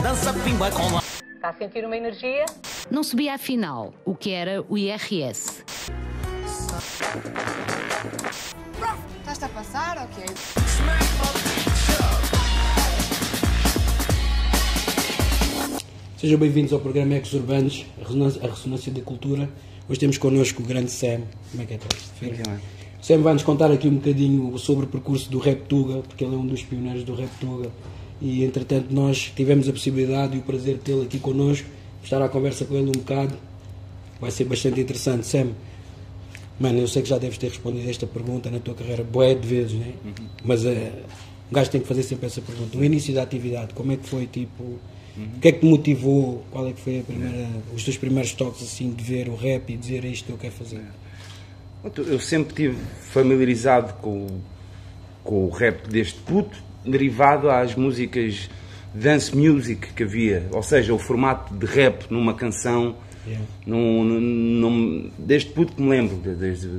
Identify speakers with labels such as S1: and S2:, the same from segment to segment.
S1: dança pimba com lá.
S2: Está a sentir uma energia?
S3: Não sabia afinal o que era o IRS.
S4: Estás-te a passar? Ok.
S5: Sejam bem-vindos ao programa Ecos Urbanos, a Ressonância da Cultura. Hoje temos connosco o grande Sam. Como é que é, Tom? Sam vai-nos contar aqui um bocadinho sobre o percurso do Rap Tuga, porque ele é um dos pioneiros do Rap Tuga. E, entretanto, nós tivemos a possibilidade e o prazer de tê-lo aqui connosco, estar à conversa com ele um bocado. Vai ser bastante interessante. Sam, mano, eu sei que já deves ter respondido esta pergunta na tua carreira bué de vezes, né? Mas um gajo tem que fazer sempre essa pergunta. O início da atividade, como é que foi, tipo... O que é que te motivou? Qual é que foi os teus primeiros toques assim de ver o rap e dizer isto eu quero fazer?
S6: Eu sempre estive familiarizado com o rap desde puto, derivado às músicas dance music que havia, ou seja, o formato de rap numa canção, desde puto que me lembro, desde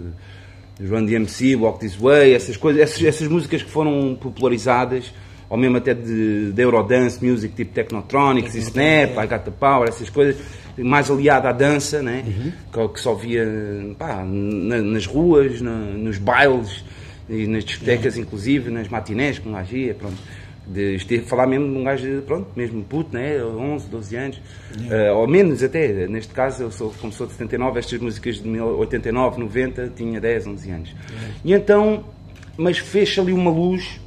S6: Run DMC, Walk This Way, essas coisas, essas músicas que foram popularizadas, ou mesmo até de Eurodance Music, tipo Technotronics e Snap, I Got The Power, essas coisas, mais aliada à dança, né? Que só via nas ruas, nos bailes e nas discotecas, inclusive, nas matinés, com magia, pronto. Falar mesmo de um gajo, pronto, mesmo puto, né? 11, 12 anos, ou menos até, neste caso, como sou de 79, estas músicas de 89, 90, tinha 10, 11 anos. E então, mas fez ali uma luz.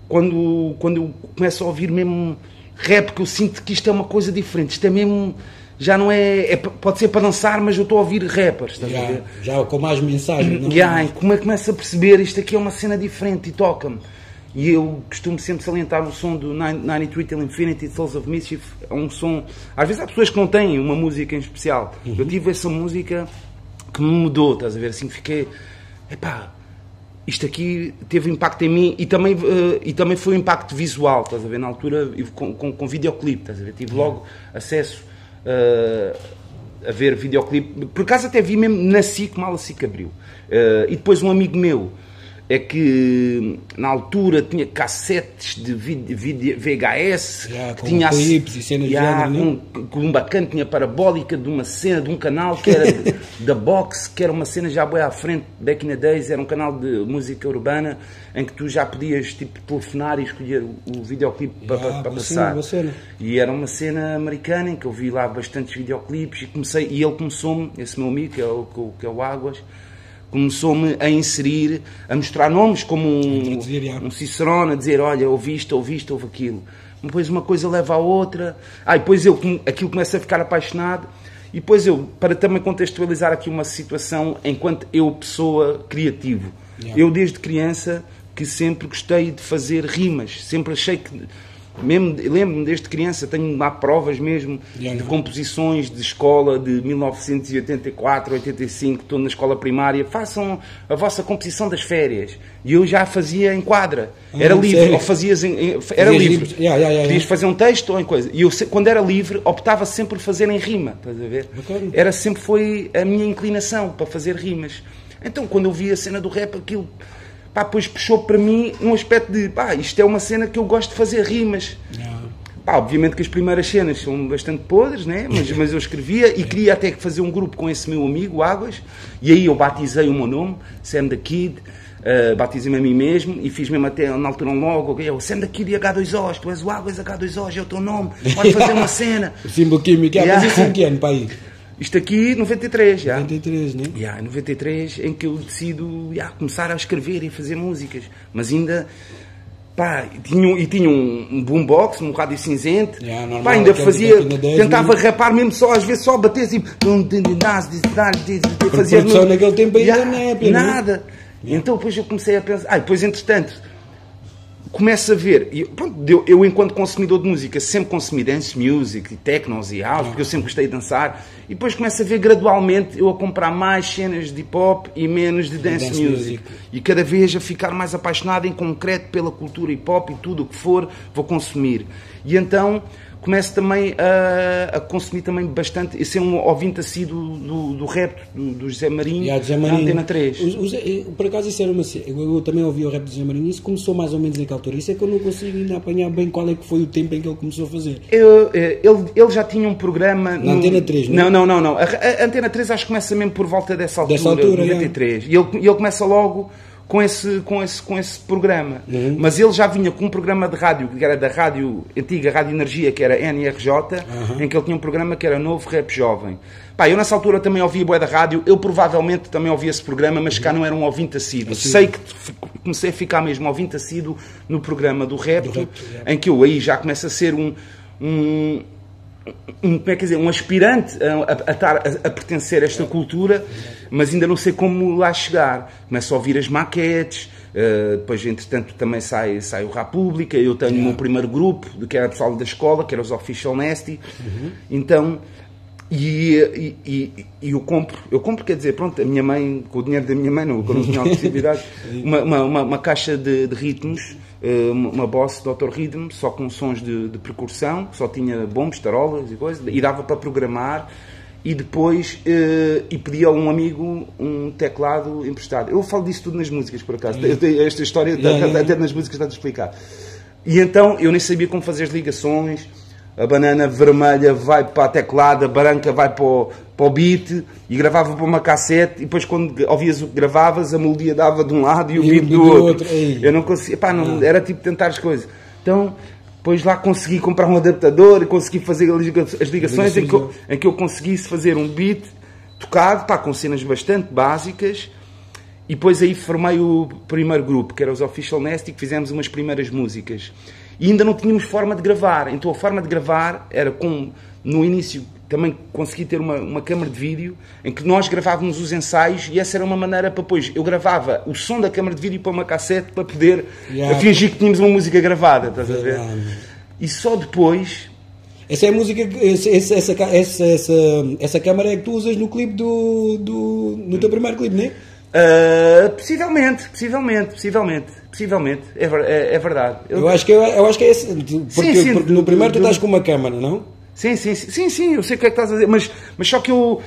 S6: Quando eu começo a ouvir mesmo rap, que eu sinto que isto é uma coisa diferente, isto é mesmo, já não pode ser para dançar, mas eu estou a ouvir rappers, estás a ver? Já com mais mensagem, não é? Como é que começo a perceber, isto aqui é uma cena diferente e toca-me. E eu costumo sempre salientar o som do 93 Till Infinity, Souls of Mischief, é um som, às vezes há pessoas que não têm uma música em especial, eu tive essa música que me mudou, estás a ver, assim, fiquei, isto aqui teve impacto em mim e também foi um impacto visual, estás a ver, na altura com videoclipe, estás a ver, tive logo acesso a ver videoclipe, por acaso até vi mesmo na SIC, mal a SIC abriu, e depois um amigo meu, é que na altura tinha cassetes de VHS,
S5: com
S6: tinha
S5: clipes e cenas de género,
S6: com um bacana, tinha parabólica de uma cena, de um canal que era da Box, que era uma cena já bem à frente, back in the days, era um canal de música urbana, em que tu já podias tipo telefonar e escolher o videoclipe para passar. E era uma cena americana em que eu vi lá bastantes videoclipes e ele começou-me, esse meu amigo, que é o Águas, começou-me a inserir, a mostrar nomes como um Cicerone, a dizer, olha, ouvi isto, houve aquilo. Depois uma coisa leva à outra. E depois aquilo começa a ficar apaixonado. E depois para também contextualizar aqui uma situação, enquanto pessoa criativo. Eu desde criança que sempre gostei de fazer rimas. Sempre achei que... lembro-me desde criança, tenho lá provas mesmo de composições de escola de 1984, 85, estou na escola primária, façam a vossa composição das férias. E eu já fazia em quadra, era livre, sério? Ou fazias era livre. Podias fazer um texto ou em coisa. E eu, quando era livre, optava sempre por fazer em rima, estás a ver? Sempre foi a minha inclinação para fazer rimas. Então, quando eu vi a cena do rap, aquilo... depois puxou para mim um aspecto de, isto é uma cena que eu gosto de fazer rimas. Obviamente que as primeiras cenas são bastante podres, né? mas eu escrevia e queria até fazer um grupo com esse meu amigo, Águas, e aí eu batizei o meu nome, Sam the Kid, batizei-me a mim mesmo e fiz mesmo até na altura um logo, Sam the Kid e H2Os, tu és o Águas, H2Os, é o teu nome, pode fazer uma cena.
S5: O símbolo químico, mas isso em que ano, para aí?
S6: Isto aqui, 93, já.
S5: 93, né?
S6: 93, em que eu decido começar a escrever e fazer músicas. Mas ainda, tinha um boombox, um rádio cinzento. Ainda tentava rapar mesmo só, às vezes só bater assim.
S5: Fazia produção naquele tempo ainda não é,
S6: nada. Então depois eu comecei a pensar, depois entretanto, começo a ver, eu enquanto consumidor de música sempre consumi dance music, e technos e house, porque eu sempre gostei de dançar, e depois começo a ver gradualmente eu a comprar mais cenas de hip hop e menos de dance music. E cada vez a ficar mais apaixonado em concreto pela cultura hip hop e tudo o que for, vou consumir. E então começo também a consumir também bastante, e ser um ouvinte assíduo do rap do José Marinho, na Antena 3.
S5: Por acaso isso era uma... Eu também ouvi o rap do José Marinho, isso começou mais ou menos em que altura? Isso é que eu não consigo ainda apanhar bem qual é que foi o tempo em que ele começou a fazer.
S6: Ele já tinha um programa...
S5: Na Antena 3, não é?
S6: Não. A Antena 3 acho que começa mesmo por volta dessa altura 93. E ele começa logo com esse programa. Mas ele já vinha com um programa de rádio, que era da antiga Rádio Energia, que era NRJ, em que ele tinha um programa que era Novo Rap Jovem. Pá, eu nessa altura também ouvia bué da rádio, eu provavelmente também ouvia esse programa, mas cá não era um ouvinte assíduo. Sei que comecei a ficar mesmo ouvinte assíduo no programa do rap, em que eu aí já começo a ser como é que dizer, um aspirante a pertencer a esta cultura, mas ainda não sei como lá chegar. Começo a ouvir as maquetes, depois entretanto também sai o República, eu tenho o meu primeiro grupo, que era pessoal da escola, que era os Official Nasty, então... E eu compro, quer dizer, pronto, a minha mãe, com o dinheiro da minha mãe, não tinha a possibilidade, uma caixa de ritmos, uma Boss Dr. Rhythm, só com sons de percussão, só tinha bombos, tarolas e coisas, e dava para programar, e depois pedi a um amigo um teclado emprestado. Eu falo disso tudo nas músicas, por acaso, esta história até nas músicas está a explicar. E então eu nem sabia como fazer as ligações. A banana vermelha vai para a teclada, a branca vai para o beat, e gravava para uma cassete, e depois quando ouvias o que gravavas, a melodia dava de um lado e o beat do outro. Eu não conseguia, era tipo tentar as coisas. Então, depois lá consegui comprar um adaptador e consegui fazer as ligações em que eu conseguisse fazer um beat tocado, com cenas bastante básicas, e depois aí formei o primeiro grupo, que era os Official Nasty, que fizemos umas primeiras músicas. E ainda não tínhamos forma de gravar, então a forma de gravar era no início também consegui ter uma câmara de vídeo em que nós gravávamos os ensaios, e essa era uma maneira para depois, eu gravava o som da câmara de vídeo para uma cassete para poder fingir que tínhamos uma música gravada, estás a ver? E só depois...
S5: Essa é a música, essa câmara é que tu usas no clipe no teu primeiro clipe, não é?
S6: Possivelmente, é verdade.
S5: Eu acho que é esse, porque no primeiro tu estás com uma câmara, não?
S6: Sim, eu sei o que é que estás a dizer, mas só que eu...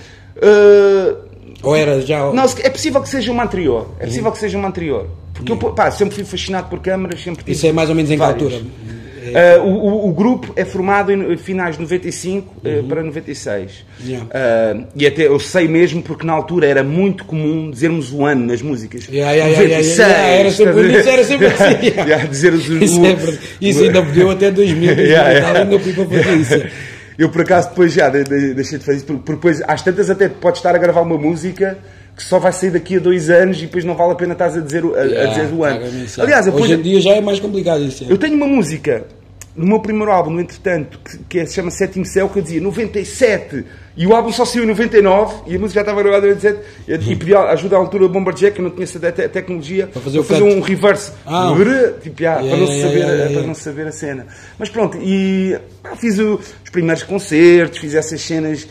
S5: Ou era já...
S6: Não, é possível que seja uma anterior, porque eu sempre fui fascinado por câmaras, sempre tive.
S5: Isso é mais ou menos em que altura?
S6: O grupo é formado em finais de 95 para 96. E até eu sei mesmo porque na altura era muito comum dizermos o ano nas músicas. 96.
S5: Era sempre assim. Isso ainda deu até 2000. Ainda fui para fazer isso.
S6: Eu por acaso depois já deixei de fazer isso, porque depois às tantas até podes estar a gravar uma música que só vai sair daqui a 2 anos e depois não vale a pena estás a dizer o ano. Aliás,
S5: hoje em dia já é mais complicado isso.
S6: Eu tenho uma música no meu primeiro álbum, no entretanto, que se chama Sétimo Céu, que eu dizia 97, e o álbum só saiu em 99, e a música já estava gravada em 97, e pedi ajuda à altura do Bombardier, que eu não tinha essa tecnologia, para fazer um reverse, para não saber a cena. Mas pronto, e fiz os primeiros concertos, fiz essas cenas...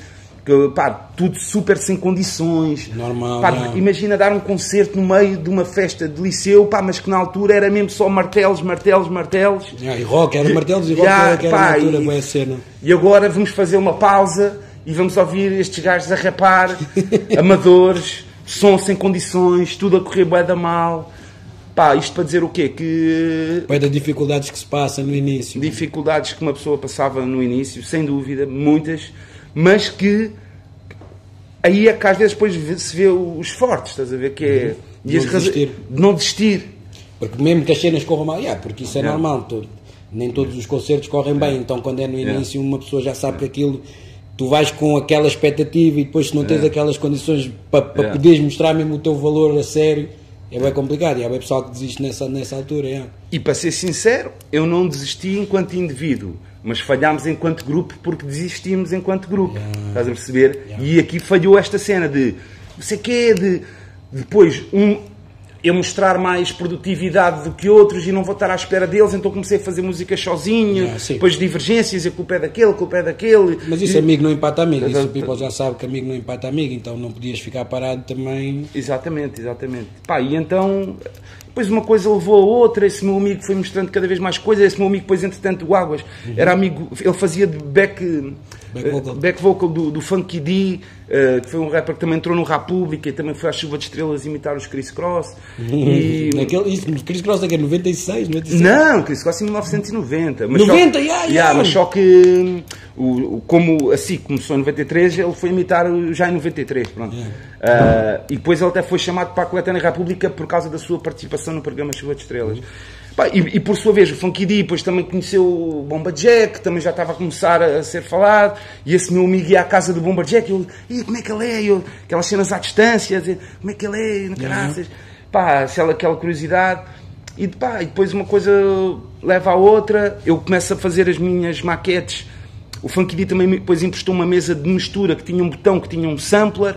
S6: tudo super sem condições.
S5: Normal.
S6: Imagina dar um concerto no meio de uma festa de liceu, mas que na altura era mesmo só martelos.
S5: E rock, era martelos e rock, era na altura boa cena.
S6: E agora vamos fazer uma pausa e vamos ouvir estes gajos a rapar, amadores, som sem condições, tudo a correr bué da mal. Isto para dizer o quê? Que...
S5: Bué das dificuldades que se passam no início.
S6: Dificuldades que uma pessoa passava no início, sem dúvida, muitas. Mas que aí é que às vezes depois se vê os fortes, estás a ver? Que é
S5: de
S6: não desistir.
S5: Porque mesmo que as cenas corram mal, porque isso é normal, nem todos os concertos correm bem, então quando é no início uma pessoa já sabe que aquilo, tu vais com aquela expectativa e depois se não tens aquelas condições para poderes mostrar mesmo o teu valor a sério, é bem complicado, e há bem pessoal que desiste nessa altura.
S6: E para ser sincero, eu não desisti enquanto indivíduo, mas falhámos enquanto grupo porque desistimos enquanto grupo. Estás a perceber? E aqui falhou esta cena de não sei o quê, de depois eu mostrar mais produtividade do que outros e não vou estar à espera deles, então comecei a fazer música sozinho, depois divergências, a culpa é daquele.
S5: Mas isso amigo não empata amigo, isso o people já sabe que amigo não empata amigo, então não podias ficar parado também.
S6: Exatamente. E então... Depois uma coisa levou a outra, esse meu amigo foi mostrando cada vez mais coisas, esse meu amigo depois, entretanto, o Águas, era amigo, ele fazia de back vocal do Funky D, que foi um rapper que também entrou no República e também foi à Chuva de Estrelas imitar os Chris Cross.
S5: E... Chris Cross é que é 96, 97?
S6: Não, Chris Cross em 1990. Mas
S5: 90,
S6: mas só que como assim começou em 93, ele foi imitar já em 93, pronto. E depois ele até foi chamado para a Coletânea República por causa da sua participação no programa Chuva de Estrelas. E por sua vez o Funky D depois também conheceu o Bomba Jack, que também já estava a começar a ser falado, e esse meu amigo ia à casa do Bomba Jack, e como é que ele é? Aquelas cenas à distância, como é que ele é? Caraças. Aquela curiosidade. E depois uma coisa leva à outra, eu começo a fazer as minhas maquetes. O Funky D também depois emprestou uma mesa de mistura que tinha um botão, que tinha um sampler.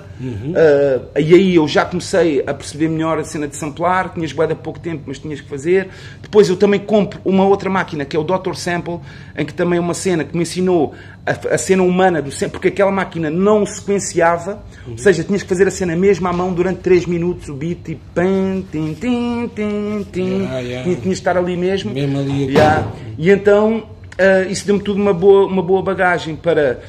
S6: E aí eu já comecei a perceber melhor a cena de samplar. Tinhas bué de pouco tempo, mas tinhas que fazer. Depois eu também compro uma outra máquina, que é o Dr. Sample, em que também é uma cena que me ensinou a cena humana do sample, porque aquela máquina não sequenciava, ou seja, tinhas que fazer a cena mesmo à mão durante 3 minutos, o beat, e pam, tim, tim, tim, tim. Tinhas de estar ali mesmo.
S5: Ali.
S6: E então... isso deu-me tudo uma boa bagagem para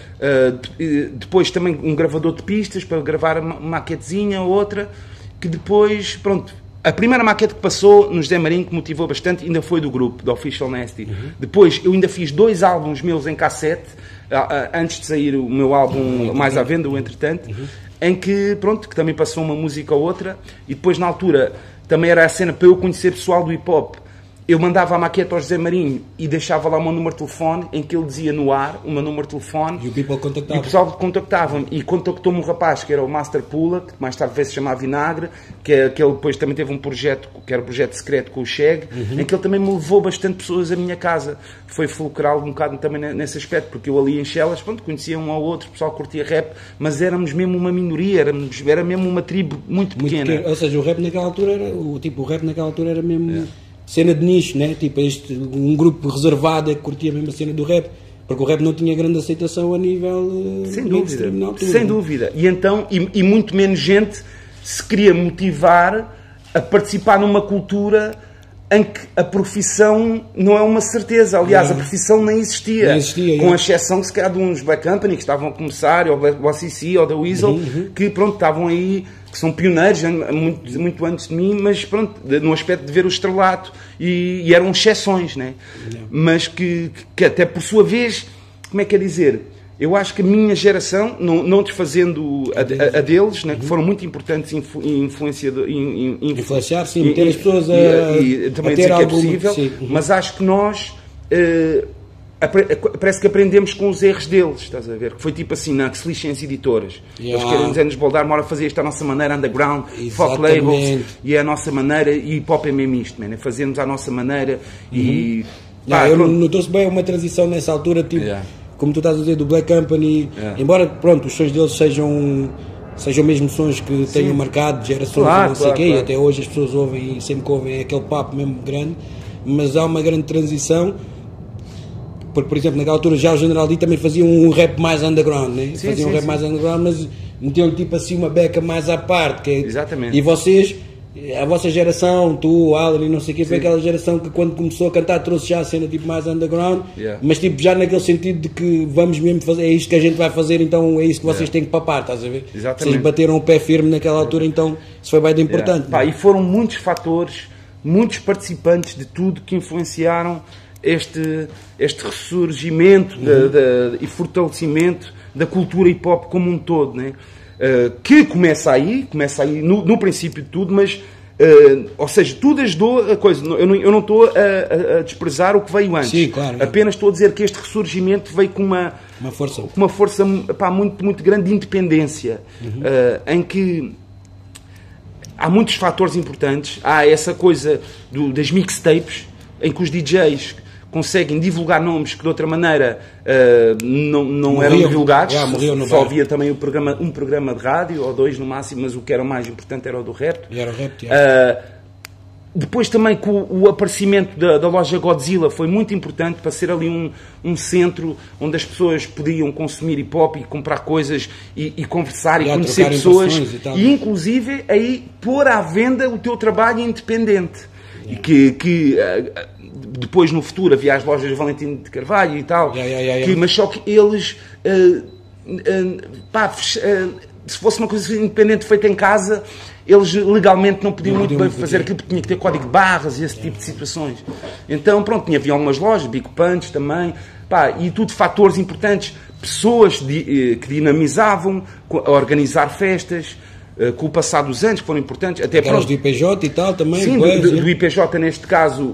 S6: depois também um gravador de pistas para gravar uma maquetezinha ou outra, que depois, pronto, a primeira maquete que passou no José Marinho, que motivou bastante, ainda foi do grupo, do Official Nasty. Depois eu ainda fiz 2 álbuns meus em cassete, antes de sair o meu álbum mais à venda, o Entretanto, em que, pronto, que também passou uma música ou outra, e depois na altura também era a cena para eu conhecer pessoal do hip-hop. Eu mandava a maquete ao José Marinho e deixava lá o meu número de telefone, em que ele dizia no ar o meu número de telefone.
S5: E o
S6: pessoal contactava-me. E contactou-me um rapaz que era o Master Pula, que mais tarde veio se chamar Vinagre, que ele depois também teve um projeto, que era um projeto secreto com o Cheg, em que ele também me levou bastante pessoas à minha casa. Foi fulcral um bocado também nesse aspecto, porque eu ali em Chelas, pronto, conhecia um ao outro, o pessoal curtia rap, mas éramos mesmo uma minoria, era mesmo uma tribo muito pequena.
S5: Ou seja, o rap naquela altura era mesmo... cena de nicho, né? Tipo, um grupo reservado é que curtia mesmo a cena do rap, porque o rap não tinha grande aceitação a nível
S6: sem dúvida, sem dúvida. E então, e muito menos gente se queria motivar a participar numa cultura em que a profissão não é uma certeza. Aliás, a profissão nem existia com exceção, se calhar, de uns Black Company que estavam a começar, ou da OCC, ou da Weasel, que, pronto, estavam aí, que são pioneiros, muito antes de mim, mas, pronto, no aspecto de ver o estrelato, e eram exceções, né? Mas que até, por sua vez, como é que é dizer... Eu acho que a minha geração, não desfazendo a deles, né, que foram muito importantes em
S5: influenciar, sim, meter as pessoas a
S6: também
S5: a
S6: dizer
S5: ter
S6: que é
S5: alguma,
S6: possível,
S5: sim.
S6: Mas acho que nós parece que aprendemos com os erros deles, estás a ver? Que foi tipo assim, que se lixem as editoras. Eles querem nos boldar, uma hora fazer isto à nossa maneira, underground, folk labels, e é a nossa maneira, e hip-hop é mesmo isto, man, é fazermos à nossa maneira e...
S5: Notou-se bem uma transição nessa altura, tipo... Como tu estás a dizer, do Black Company, embora, pronto, os sons deles sejam mesmo sons que tenham marcado gerações e não sei o quê, e até hoje as pessoas ouvem e sempre que ouvem é aquele papo mesmo grande, mas há uma grande transição, porque, por exemplo, naquela altura já o General D também fazia um rap mais underground, né? Mais underground, mas metiam tipo assim uma beca mais à parte, que é,
S6: exatamente.
S5: E vocês... A vossa geração, tu, Alan e não sei o quê, foi aquela geração que quando começou a cantar trouxe já a cena tipo mais underground, mas tipo já naquele sentido de que vamos mesmo fazer, é isto que a gente vai fazer, então é isso que vocês têm que papar, estás a ver?
S6: Exatamente.
S5: Vocês bateram o pé firme naquela altura, então isso foi bem de importante.
S6: E foram muitos fatores, muitos participantes de tudo que influenciaram este ressurgimento e fortalecimento da cultura hip-hop como um todo, né? Que começa aí no princípio de tudo, mas ou seja, tudo ajudou a coisa. Eu não estou a desprezar o que veio antes.
S5: Sim, claro,
S6: apenas estou a dizer que este ressurgimento veio com uma força muito, muito grande de independência, em que há muitos fatores importantes. Há essa coisa das mixtapes, em que os DJs conseguem divulgar nomes que de outra maneira não eram divulgados, só havia também um programa de rádio, ou 2 no máximo, mas o que era mais importante era o do rap. Depois também com o aparecimento da loja Godzilla foi muito importante para ser ali um centro onde as pessoas podiam consumir hip-hop e comprar coisas e conversar e conhecer pessoas e inclusive aí pôr à venda o teu trabalho independente. E que depois no futuro havia as lojas de Valentim de Carvalho e tal, mas só que eles se fosse uma coisa independente feita em casa, eles legalmente não podiam muito bem fazer aquilo, porque tinha que ter código de barras e esse tipo de situações. Então, pronto, havia algumas lojas, Bico Punch também, e tudo fatores importantes, pessoas que dinamizavam, a organizar festas, com o passar dos anos, que foram importantes. Até
S5: aquelas do IPJ e tal também.
S6: Sim, do IPJ, neste caso,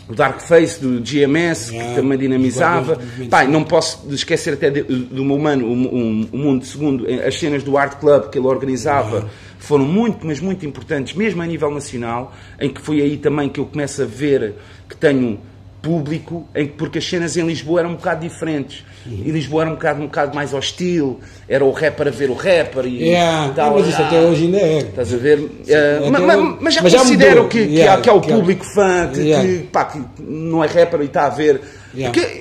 S6: o Dark Face do GMS, que também dinamizava. Não posso esquecer até do meu mano, o Mundo Segundo, as cenas do Art Club que ele organizava foram muito, mas muito importantes, mesmo a nível nacional, em que foi aí também que eu começo a ver que tenho público, porque as cenas em Lisboa eram um bocado diferentes. E Lisboa era um bocado mais hostil, era o rapper a ver o rapper e tal.
S5: Mas isso até hoje ainda é.
S6: Estás a ver? Mas já considero que há o público fã que não é rapper e está a ver.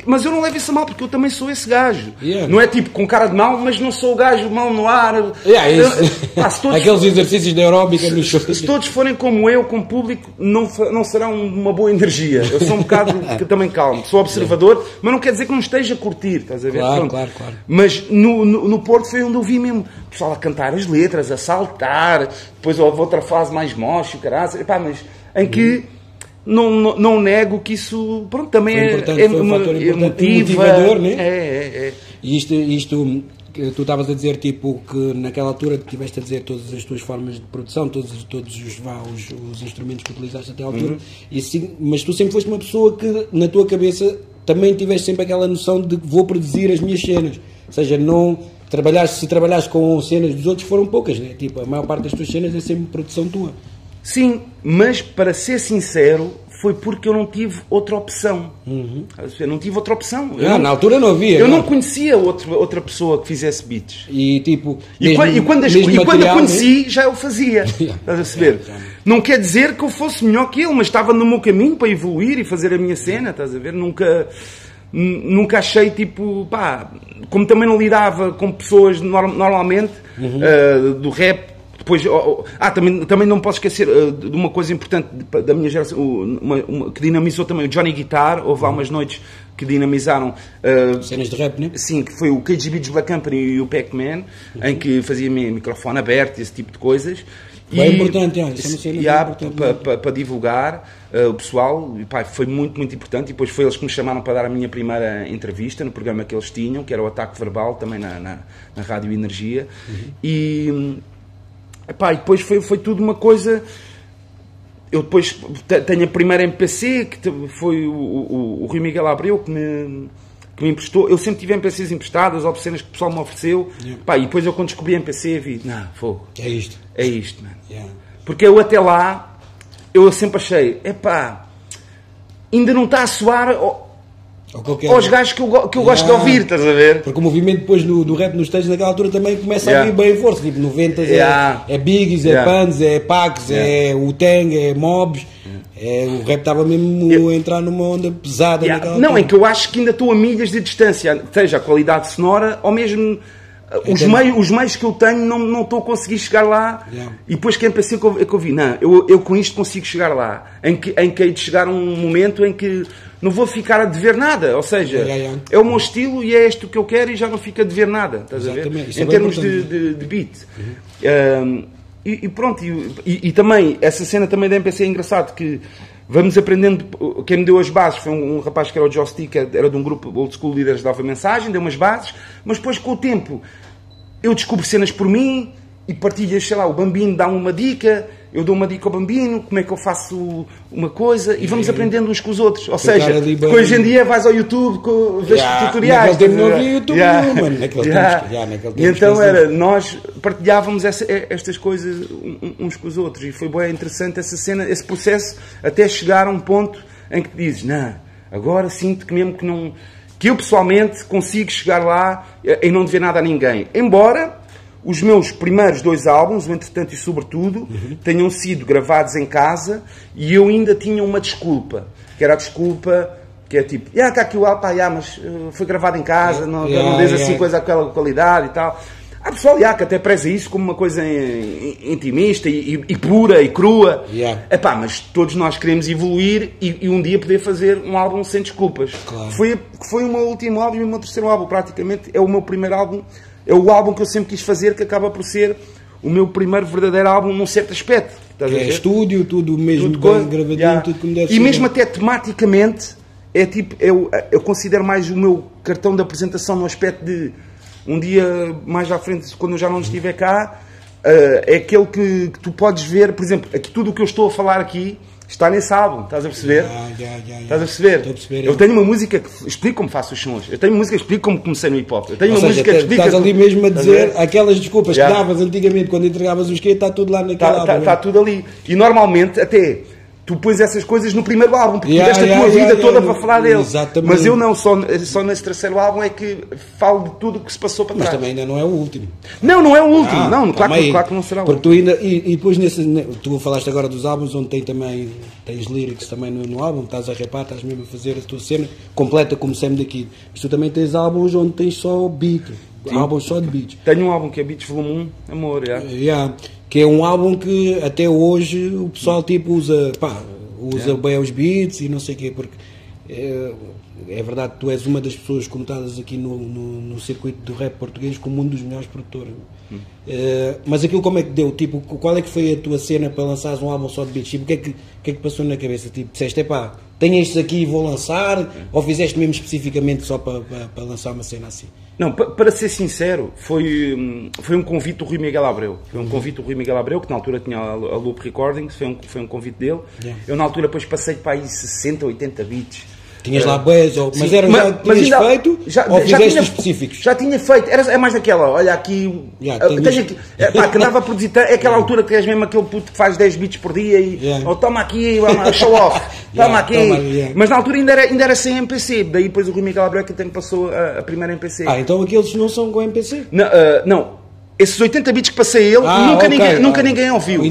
S6: Mas eu não levo isso a mal, porque eu também sou esse gajo. Não é tipo com cara de mal, mas não sou o gajo mal no ar.
S5: Aqueles exercícios de aeróbica nos shows.
S6: Se todos forem como eu, com público, não serão uma boa energia. Eu sou um bocado também calmo. Sou observador, mas não quer dizer que não esteja a curtir. Estás a ver?
S5: Claro.
S6: Mas no Porto foi onde eu vi mesmo o pessoal a cantar as letras, a saltar. Depois houve outra fase mais moche, mas em que não nego que isso, pronto, também
S5: é um motivador, né? E isto tu estavas a dizer, tipo, que naquela altura tiveste a dizer todas as tuas formas de produção, todos os instrumentos que utilizaste até à altura, mas tu sempre foste uma pessoa que na tua cabeça também tiveste sempre aquela noção de que vou produzir as minhas cenas, ou seja, se trabalhaste com cenas dos outros foram poucas, né? Tipo, a maior parte das tuas cenas é sempre produção tua.
S6: Sim, mas para ser sincero, foi porque eu não tive outra opção. Eu não tive outra opção.
S5: Na altura não havia.
S6: Eu não conhecia outra pessoa que fizesse beats.
S5: E tipo...
S6: quando eu conheci, já eu fazia. Estás a perceber? Não quer dizer que eu fosse melhor que ele, mas estava no meu caminho para evoluir e fazer a minha cena, estás a ver? Nunca achei, tipo, como também não lidava com pessoas normalmente, do rap. Depois, também não posso esquecer de uma coisa importante da minha geração, que dinamizou também o Johnny Guitar. Houve lá umas noites que dinamizaram
S5: cenas de rap, né?
S6: Sim, que foi o KGB's Black Company e o Pac-Man, em que fazia microfone aberto e esse tipo de coisas.
S5: Bem importante, isso é uma cena importante.
S6: Para divulgar o pessoal, foi muito, muito importante. E depois foi eles que me chamaram para dar a minha primeira entrevista no programa que eles tinham, que era o Ataque Verbal, também na Rádio Energia. E depois foi tudo uma coisa. Eu depois tenho a primeira MPC, que foi o Rui Miguel Abreu que me emprestou. Eu sempre tive MPCs emprestadas, ou cenas que o pessoal me ofereceu. E depois eu, quando descobri a MPC, vi, fogo. É isto, mano. Porque eu até lá, eu sempre achei, ainda não está a soar aos gajos que eu gosto de ouvir, estás a ver?
S5: Porque o movimento depois do rap nos Estados naquela altura também começa a vir bem em força. Tipo, 90 é Biggies, é Pans, é Pacs, é Wu-Tang, é Mobs. O rap estava mesmo a entrar numa onda pesada naquela altura.
S6: Não, é que eu acho que ainda estou a milhas de distância, seja a qualidade sonora ou mesmo os meios que eu tenho, não estou a conseguir chegar lá. E depois quem pensei que eu vi, eu com isto consigo chegar lá, em que hei de chegar a um momento em que não vou ficar a dever nada, ou seja, é o meu estilo e é isto que eu quero e já não fico a dever nada, estás a ver? Em termos de beat. E pronto, e também, essa cena também da MPC é engraçado, que vamos aprendendo. Quem me deu as bases foi um rapaz que era o Joe Stick, era de um grupo Old School Leaders, dava mensagem, deu umas bases, mas depois com o tempo eu descubro cenas por mim e partilhas, sei lá, o Bambino dá-me uma dica, eu dou uma dica ao Bambino, como é que eu faço uma coisa, e vamos aprendendo uns com os outros. Ou seja, hoje em dia vais ao YouTube, vês tutoriais.
S5: Naquele tempo não havia YouTube nenhum, mano.
S6: E então nós partilhávamos estas coisas uns com os outros, e foi bem interessante essa cena, esse processo, até chegar a um ponto em que te dizes, agora sinto que mesmo que eu pessoalmente consigo chegar lá e não dever nada a ninguém. Embora os meus primeiros 2 álbuns, o Entretanto e Sobretudo, tenham sido gravados em casa e eu ainda tinha uma desculpa, que era a desculpa que é tipo, cá aqui o álbum, mas foi gravado em casa, não diz assim coisa aquela qualidade e tal. Há pessoal que até preza isso como uma coisa intimista e pura e crua.
S5: Yeah.
S6: Epá, mas todos nós queremos evoluir e um dia poder fazer um álbum sem desculpas.
S5: Claro.
S6: Foi o meu último álbum e o meu terceiro álbum, praticamente. É o meu primeiro álbum. É o álbum que eu sempre quis fazer, que acaba por ser o meu primeiro verdadeiro álbum num certo aspecto. Estás a ver?
S5: Estúdio, tudo mesmo
S6: Tudo
S5: bem gravadinho,
S6: yeah.
S5: tudo como deve
S6: E
S5: ser.
S6: mesmo até tematicamente, é tipo, eu considero mais o meu cartão de apresentação no aspecto de um dia mais à frente, quando eu já não estiver cá, é aquele que tu podes ver, por exemplo, aqui, tudo o que eu estou a falar aqui está nesse álbum, estás a perceber? Estás a perceber?
S5: Estou a perceber,
S6: eu tenho uma música que explica como faço os sons, eu tenho uma música que explica como comecei no hip hop, eu tenho uma música que explica.
S5: Estás ali mesmo a dizer aquelas desculpas
S6: Yeah.
S5: que davas antigamente quando entregavas o skate, está tudo lá naquele álbum.
S6: Está tudo ali. E normalmente, até tu pões essas coisas no primeiro álbum, porque
S5: Yeah,
S6: tiveste a tua
S5: yeah,
S6: vida
S5: yeah,
S6: toda
S5: yeah.
S6: para falar dele.
S5: Exatamente.
S6: Mas eu não, só nesse terceiro álbum é que falo de tudo o que se passou para
S5: Mas
S6: trás.
S5: também ainda não é o último.
S6: Não é o último. Não,
S5: calma
S6: claro que não será o
S5: Porque
S6: último.
S5: tu ainda, e depois tu falaste agora dos álbuns onde tens lyrics também no álbum, estás a rapar, estás mesmo a fazer a tua cena completa como Sam daqui. Mas tu também tens álbuns onde tens só beat, álbuns só de beats.
S6: Tenho um álbum que é Beats Volume 1, Amor,
S5: Yeah. Que é um álbum que até hoje o pessoal tipo usa bem os beats e não sei o quê, porque é verdade que tu és uma das pessoas contadas aqui no circuito do rap português como um dos melhores produtores. Mas aquilo como é que deu? Tipo, qual é que foi a tua cena para lançares um álbum só de beats? Tipo, o que é que passou na cabeça? Tipo, disseste, tenho estes aqui e vou lançar? Ou fizeste mesmo especificamente só para lançar uma cena assim?
S6: Não, para ser sincero, foi um convite do Rui Miguel Abreu. Foi um convite do Rui Miguel Abreu, que na altura tinha a Loop Recordings, foi um convite dele.
S5: Yeah.
S6: Eu na altura depois passei para aí 60, 80 beats.
S5: Tinhas lá bués, mas
S6: Sim,
S5: eram já tinhas
S6: ainda,
S5: feito ou fizeste específicos?
S6: Já tinha feito, é mais daquela, olha aqui, tenho aqui que andava a produzir, é aquela altura que és mesmo aquele puto que faz 10 beats por dia e toma aqui, show off, toma aqui. Mas na altura ainda era sem MPC, daí depois o Rui Miguel Abreu que até me passou a primeira MPC.
S5: Então aqueles não são com MPC?
S6: Não. Esses 80 beats que passei ele, nunca ninguém ouviu.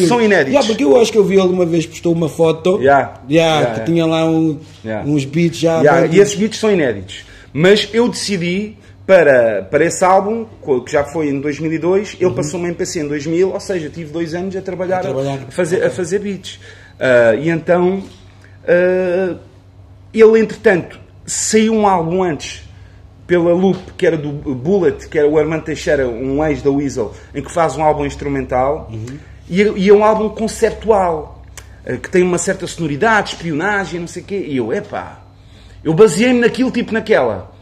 S6: São inéditos.
S5: Porque eu acho que eu vi alguma vez, postou uma foto que tinha lá uns beats já.
S6: E esses beats são inéditos. Mas eu decidi, para esse álbum, que já foi em 2002, ele passou uma MPC em 2000, ou seja, tive 2 anos a trabalhar. A fazer beats. E então, ele entretanto, saiu um álbum antes, pela Loop, que era do Bullet, que era o Armando Teixeira, um ex da Weasel, em que faz um álbum instrumental, e é um álbum conceptual, que tem uma certa sonoridade, espionagem, não sei o quê, e eu baseei-me naquilo, tipo naquela.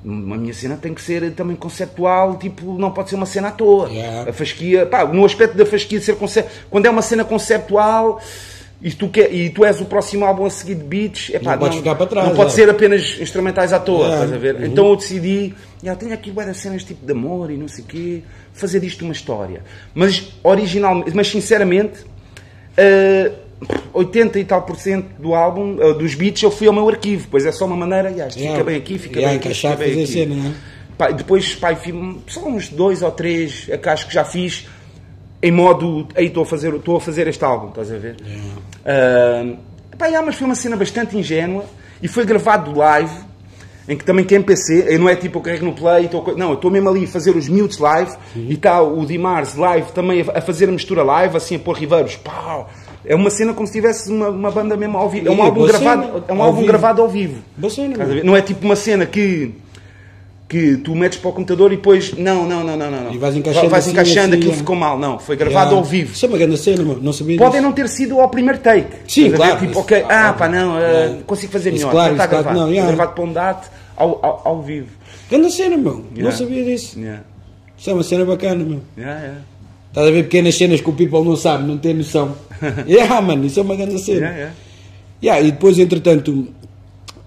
S6: A minha cena tem que ser também conceptual, tipo, não pode ser uma cena à toa. A fasquia, no aspecto da fasquia de ser conceptual, quando é uma cena conceptual... E tu és o próximo álbum a seguir de beats,
S5: não podes ficar para trás,
S6: não pode ser apenas instrumentais à toa, estás a ver? Então eu decidi, tenho aqui várias cenas tipo de amor e não sei o quê, fazer disto uma história. Mas sinceramente, 80 e tal % do álbum, dos beats, eu fui ao meu arquivo, pois é só uma maneira, fica bem aqui, fica bem aqui,
S5: encaixar,
S6: fica bem
S5: fazer
S6: aqui.
S5: cena, não é?
S6: Depois, só uns 2 ou 3 acho que já fiz, em modo, estou a fazer este álbum, estás a ver? Mas foi uma cena bastante ingênua e foi gravado live, em que também tem MPC, não é tipo eu carrego no play, eu estou mesmo ali a fazer os mutes live e está o Dimars live também a fazer a mistura live, assim a pôr reverbs, pau! É uma cena como se tivesse uma banda mesmo ao vivo, é um álbum gravado ao vivo. Não é tipo uma cena que tu metes para o computador e depois não.
S5: E vais encaixando,
S6: assim, aquilo ficou mal. Não, foi gravado ao vivo.
S5: Isso é uma grande cena, não sabia disso.
S6: Podem não ter sido ao primeiro take.
S5: Sim, claro.
S6: Tipo, consigo fazer melhor.
S5: Claro,
S6: está gravado.
S5: Foi
S6: gravado para um date ao vivo.
S5: Grande cena, não sabia disso. Isso é uma cena bacana, Estás a ver pequenas cenas que o people não sabe, não tem noção. Mano, isso é uma grande cena. E depois, entretanto,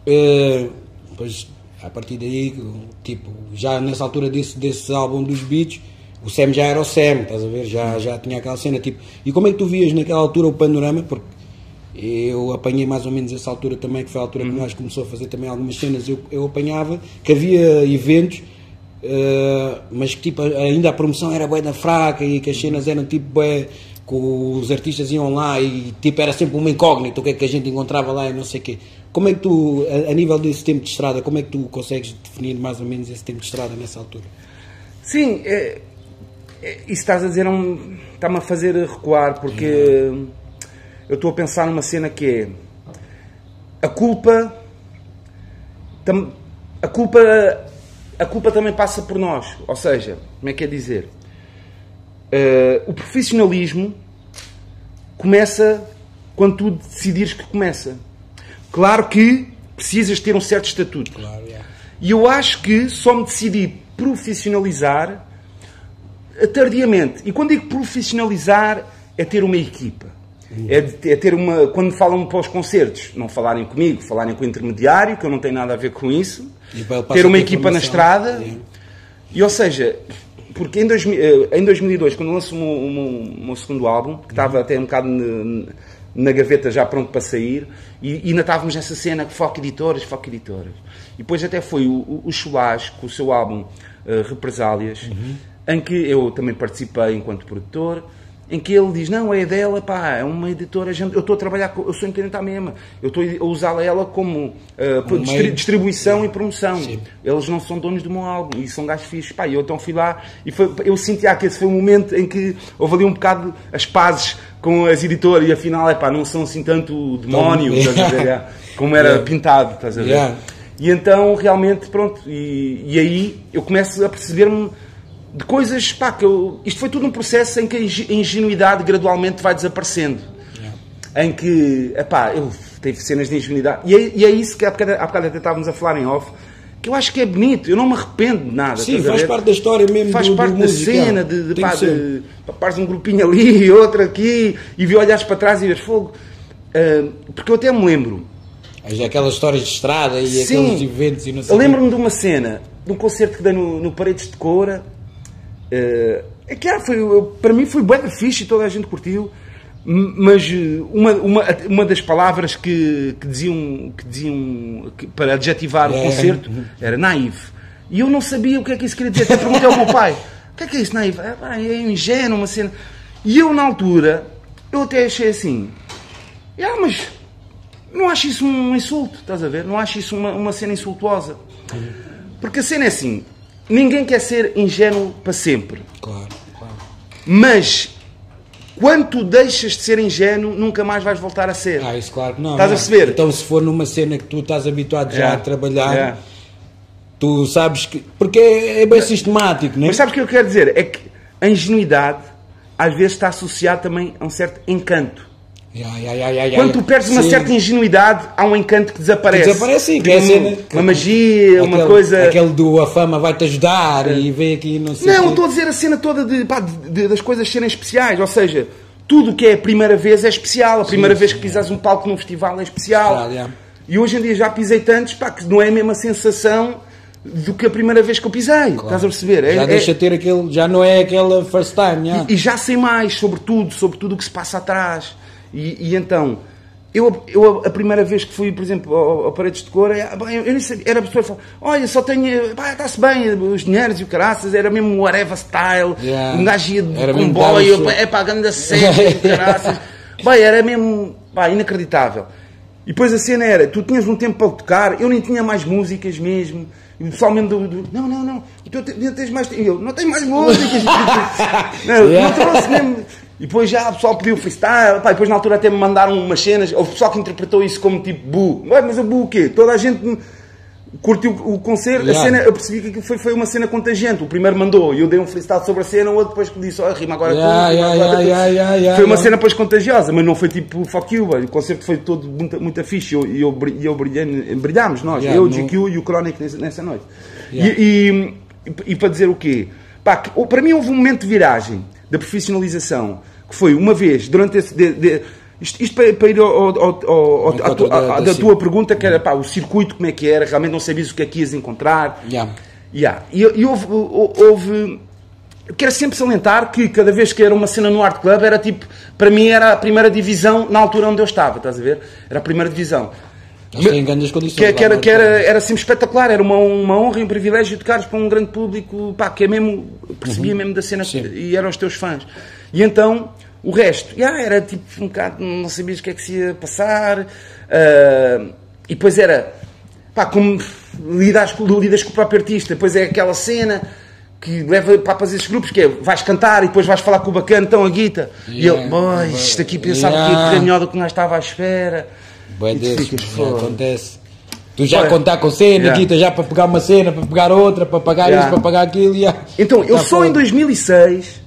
S5: depois... A partir daí, tipo, já nessa altura desse álbum dos beats, o Sam já era o Sam, estás a ver? Já tinha aquela cena, tipo... E como é que tu vias naquela altura o panorama? Porque eu apanhei mais ou menos essa altura também, que foi a altura que nós começou a fazer também algumas cenas. Eu apanhava que havia eventos, mas que tipo, ainda a promoção era bué da fraca e que as cenas eram tipo bué... que os artistas iam lá e tipo, era sempre uma incógnita o que é que a gente encontrava lá e não sei o quê. Como é que tu, a nível desse tempo de estrada, como é que tu consegues definir mais ou menos esse tempo de estrada nessa altura?
S6: Sim, isso estás a dizer está-me a fazer recuar, porque eu estou a pensar numa cena que é a culpa também passa por nós, ou seja, como é que é dizer? O profissionalismo começa quando tu decidires que começa. Claro que precisas ter um certo estatuto.
S5: Claro,
S6: e eu acho que só me decidi profissionalizar tardiamente. E quando digo profissionalizar, é ter uma equipa. É ter uma... Quando falam para os concertos, não falarem comigo, falarem com o intermediário, que eu não tenho nada a ver com isso. Ter uma equipa na estrada. E, ou seja, porque em 2002, quando lanço o meu segundo álbum, que estava até um bocado na gaveta já pronto para sair, e ainda estávamos nessa cena que foco editoras. E depois até foi o Cholás, com o seu álbum Represálias, em que eu também participei enquanto produtor, em que ele diz, não, é dela, pá, é uma editora, eu estou a trabalhar, eu sou independente à mesma, eu estou a usá-la ela como distribuição e promoção. Sim. Eles não são donos do meu álbum, e são gajos fixos, pá, eu então fui lá, e eu senti que esse foi um momento em que houve ali um bocado as pazes com as editoras, e afinal, não são assim tanto demónio, estás a ver, como era pintado, estás a ver. E então, realmente, pronto, e aí eu começo a perceber-me de coisas, pá, isto foi tudo um processo em que a ingenuidade gradualmente vai desaparecendo. Em que, eu tive cenas de ingenuidade. E é isso que há bocado até estávamos a falar em off, que eu acho que é bonito, eu não me arrependo de nada.
S5: Sim, faz parte da história mesmo.
S6: Faz parte da cena, de pares um grupinho ali, outro aqui, e olhares para trás e vês fogo. Porque eu até me lembro.
S5: Aquelas histórias de estrada e
S6: sim,
S5: aqueles eventos e não sei.
S6: Eu lembro-me de uma cena, de um concerto que dei no Paredes de Coura. Para mim foi bué fixe e toda a gente curtiu, mas uma das palavras que diziam para adjetivar o concerto era naive, e eu não sabia o que é que isso queria dizer. Até perguntei ao meu pai, o que é isso, naive? É ingênuo, uma cena. E eu na altura eu até achei assim, mas não acho isso um insulto, estás a ver? Não acho isso uma cena insultuosa, porque a cena é assim, ninguém quer ser ingênuo para sempre.
S5: Claro.
S6: Mas quando tu deixas de ser ingênuo, nunca mais vais voltar a ser.
S5: Isso claro que não.
S6: Estás a perceber?
S5: Então, se for numa cena que tu estás habituado já a trabalhar, tu sabes que... Porque é bem sistemático, não é?
S6: Mas sabes o que eu quero dizer? É que a ingenuidade às vezes está associada também a um certo encanto. Quando tu perdes uma certa ingenuidade, há um encanto que desaparece.
S5: Sim, que é
S6: uma magia, uma coisa...
S5: Aquele do a fama vai-te ajudar e vem aqui não sei.
S6: Não, estou a dizer a cena toda das coisas serem especiais, ou seja, tudo o que é a primeira vez é especial, a primeira vez que pisas um palco num festival é especial. E hoje em dia já pisei tantos, que não é a mesma sensação do que a primeira vez que eu pisei. Estás a perceber?
S5: Já deixa ter aquele, já não é aquela first time.
S6: E já sei mais sobre tudo o que se passa atrás. E então, eu a primeira vez que fui, por exemplo, ao Paredes de Coura, eu nem sabia, era a pessoa que falava, olha, só tenho, está-se bem, os dinheiros e o caraças, era mesmo o whatever style, um gajo ia de comboio, a grande série, o caraças, era mesmo, inacreditável. E depois a cena era, tu tinhas um tempo para tocar, eu nem tinha mais músicas mesmo, e o pessoal mesmo não, tu tens mais, eu não tenho mais músicas, não trouxe mesmo. E depois já o pessoal pediu freestyle, depois na altura até me mandaram umas cenas, houve pessoal que interpretou isso como tipo bu. Mas o bu o quê? Toda a gente curtiu o concerto, a cena, eu percebi que foi uma cena contagiante. O primeiro mandou e eu dei um freestyle sobre a cena, o outro depois disse, rima agora tudo. Foi uma cena depois contagiosa, mas não foi tipo fuck you, o concerto foi todo muito fixe e eu brilhámos nós, eu, o GQ e o Chronic nessa noite. E para dizer o quê? Para mim houve um momento de viragem da profissionalização, que foi uma vez, durante esse... Isto para ir da tua pergunta, que era o circuito, como é que era, realmente não sabias o que é que ias encontrar. E houve... Eu quero sempre salientar que cada vez que era uma cena no Art Club, era tipo, para mim era a primeira divisão na altura onde eu estava, estás a ver? Era a primeira divisão.
S5: Em grandes condições.
S6: Era sempre espetacular, era uma honra e um privilégio tocares para um grande público, que é mesmo, percebia mesmo da cena e eram os teus fãs. E então, o resto, era tipo um bocado, não sabias o que é que se ia passar, e depois era, como lidas com o próprio artista, depois é aquela cena, que leva papas esses grupos, que é, vais cantar e depois vais falar com o bacana, então a guita. E ele, boy, isto aqui pensava que ia correr melhor do que nós estava à espera.
S5: Bué
S6: E tu
S5: desses,
S6: ficas,
S5: já
S6: foda.
S5: acontece. Tu já
S6: Olha,
S5: contar com cena, guita, já para pegar uma cena, para pegar outra, para pagar isso, para pagar aquilo.
S6: Então, eu
S5: Tá
S6: só
S5: foda.
S6: em 2006,